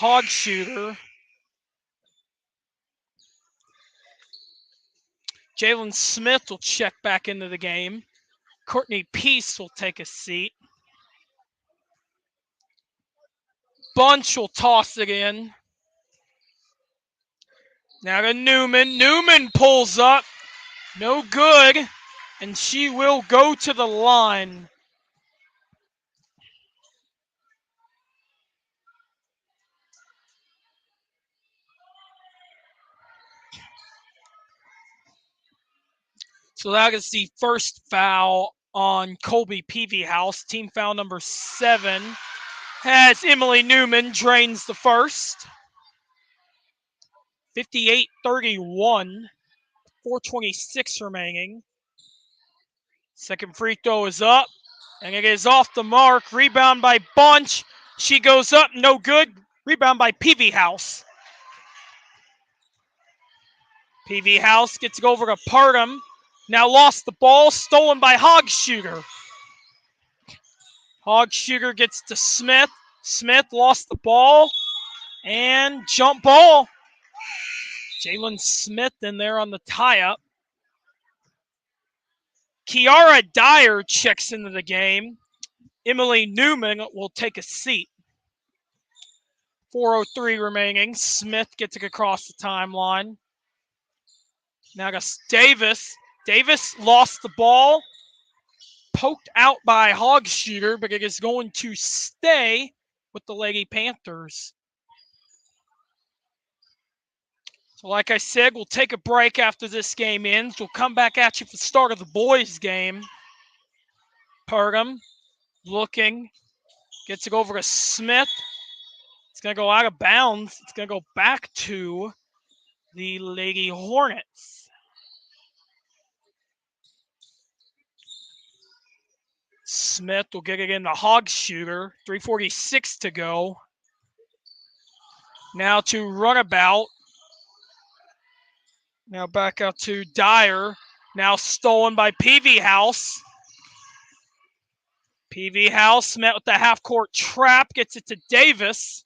Hog Shooter. Jalen Smith will check back into the game. Courtney Peace will take a seat. Bunch will toss it in. Now to Newman. Newman pulls up. No good. And she will go to the line. So that is the first foul on Colby PV House. Team foul number 7 has Emily Newman drains the first. 58-31, 4:26 remaining. Second free throw is up, and it is off the mark. Rebound by Bunch. She goes up, no good. Rebound by PV House. PV House gets to go over to Purdom. Now lost the ball, stolen by Hog Shooter. Hog Shooter gets to Smith. Smith lost the ball, and jump ball. Jalen Smith in there on the tie-up. Kiara Dyer checks into the game. Emily Newman will take a seat. 4:03 remaining. Smith gets it across the timeline. Now to Davis. Davis lost the ball. Poked out by Hog Shooter, but it is going to stay with the Lady Panthers. So like I said, we'll take a break after this game ends. We'll come back at you for the start of the boys' game. Purdom looking. Gets it over to Smith. It's going to go out of bounds. It's going to go back to the Lady Hornets. Smith will get it in the hog shooter. 3:46 to go. Now to runabout. Now back out to Dyer. Now stolen by PV House. PV House met with the half-court trap. Gets it to Davis.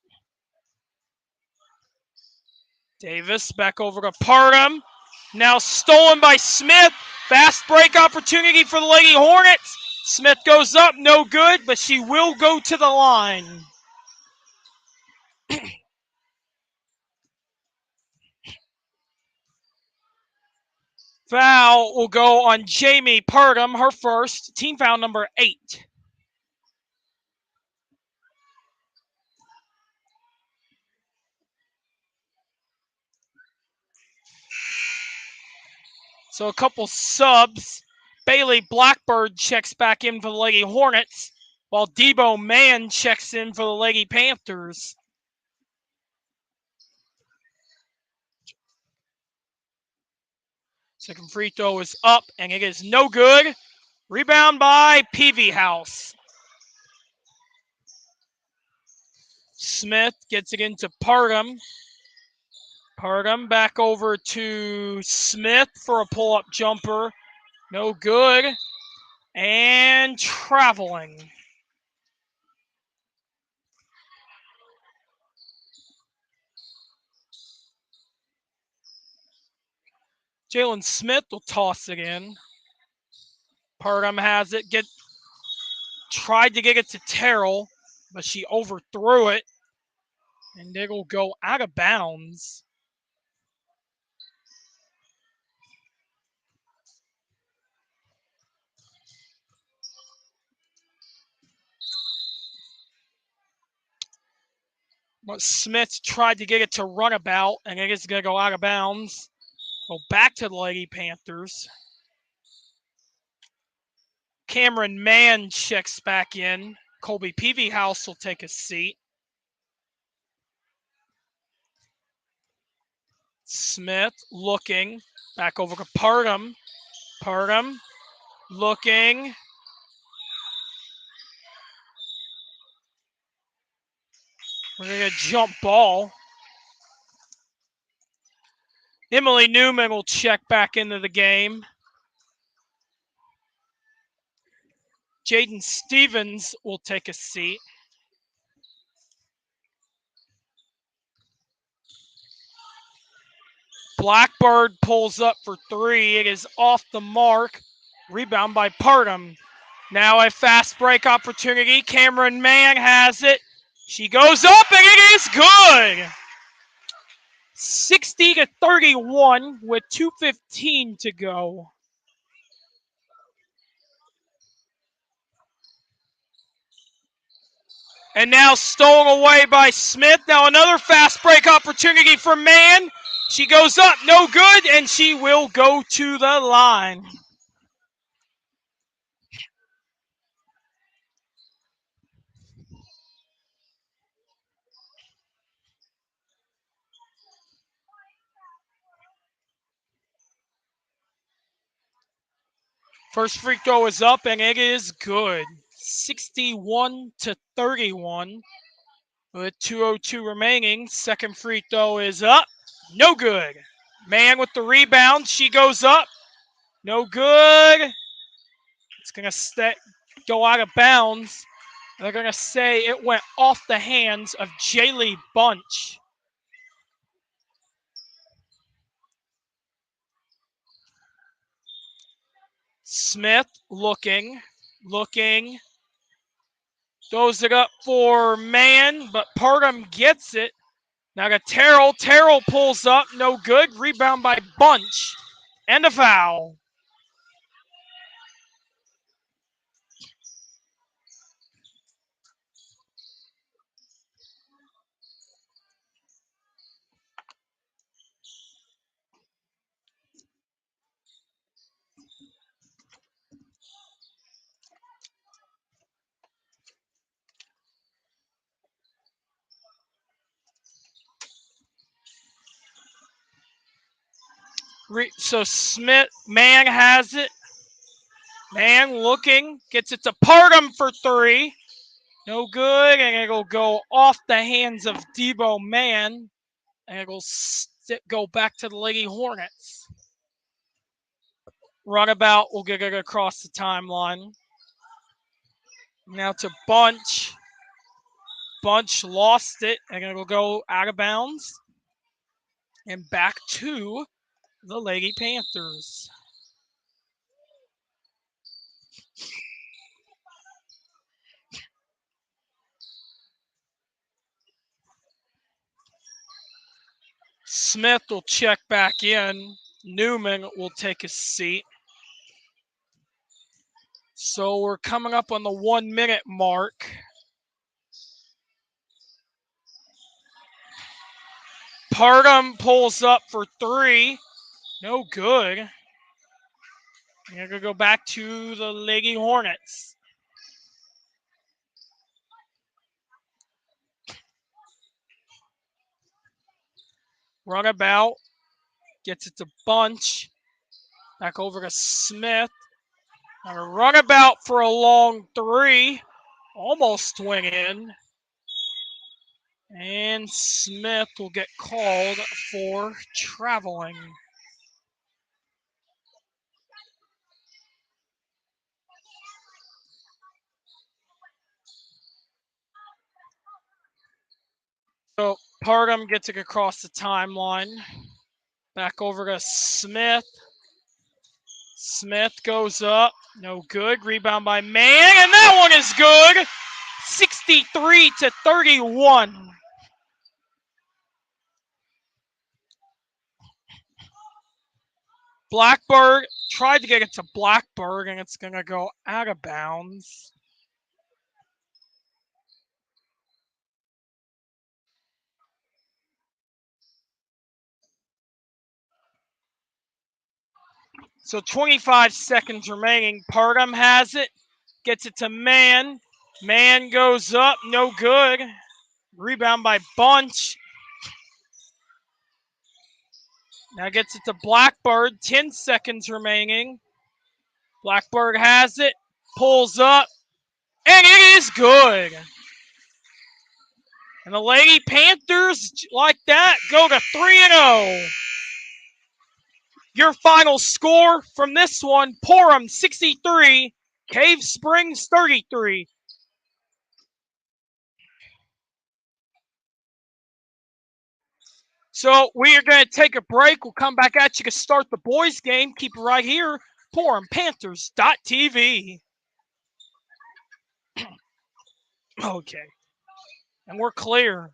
Davis back over to Porum. Now stolen by Smith. Fast break opportunity for the Lady Hornets. Smith goes up, no good, but she will go to the line. Foul will go on Jamie Porum, her first, team foul number 8. So a couple subs. Bailey Blackbird checks back in for the Lady Hornets, while Debo Mann checks in for the Lady Panthers. Second free throw is up, and it is no good. Rebound by PV House. Smith gets it into Porum. Porum back over to Smith for a pull-up jumper. No good. And traveling. Jalen Smith will toss it in. Porum has it. Tried to get it to Terrell, but she overthrew it. And it will go out of bounds. But Smith tried to get it to runabout, and it is going to go out of bounds. Go back to the Lady Panthers. Cameron Mann checks back in. Colby PV House will take a seat. Smith looking. Back over to Porum. Porum looking. We're going to jump ball. Emily Newman will check back into the game. Jaden Stevens will take a seat. Blackbird pulls up for 3. It is off the mark. Rebound by Porum. Now a fast break opportunity. Cameron Mann has it. She goes up, and it is good. 60-31 with 2:15 to go. And now stolen away by Smith. Now another fast break opportunity for Mann. She goes up, no good, and she will go to the line. First free throw is up, and it is good. 61-31 with 2:02 remaining. Second free throw is up. No good. Mann with the rebound. She goes up. No good. It's going to go out of bounds. They're going to say it went off the hands of Jaylee Bunch. Smith looking. Throws it up for Mann, but Porum gets it. Now got Terrell. Terrell pulls up. No good. Rebound by Bunch. And a foul. So Mann has it. Man looking, gets it to Porum for three. No good, and it'll go off the hands of Debo Man, and it'll go back to the Lady Hornets. Runabout will get it across the timeline. Now to Bunch. Bunch lost it, and it'll go out of bounds. And back to the Lady Panthers. Smith will check back in. Newman will take his seat. So we're coming up on the 1 minute mark. Porum pulls up for three. No good. We're going to go back to the Lady Hornets. Runabout gets it to Bunch. Back over to Smith. And a runabout for a long three. Almost went in. And Smith will get called for traveling. So Porum gets it across the timeline. Back over to Smith. Smith goes up. No good. Rebound by Man. And that one is good. 63-31. Blackbird tried to get it to Blackbird, and it's going to go out of bounds. So 25 seconds remaining. Porum has it. Gets it to Man. Man goes up. No good. Rebound by Bunch. Now gets it to Blackbird. 10 seconds remaining. Blackbird has it. Pulls up. And it is good. And the Lady Panthers, like that, go to 3-0. Your final score from this one, Porum 63, Cave Springs 33. So we are going to take a break. We'll come back at you to start the boys' game. Keep it right here, PorumPanthers.tv. Okay. And we're clear.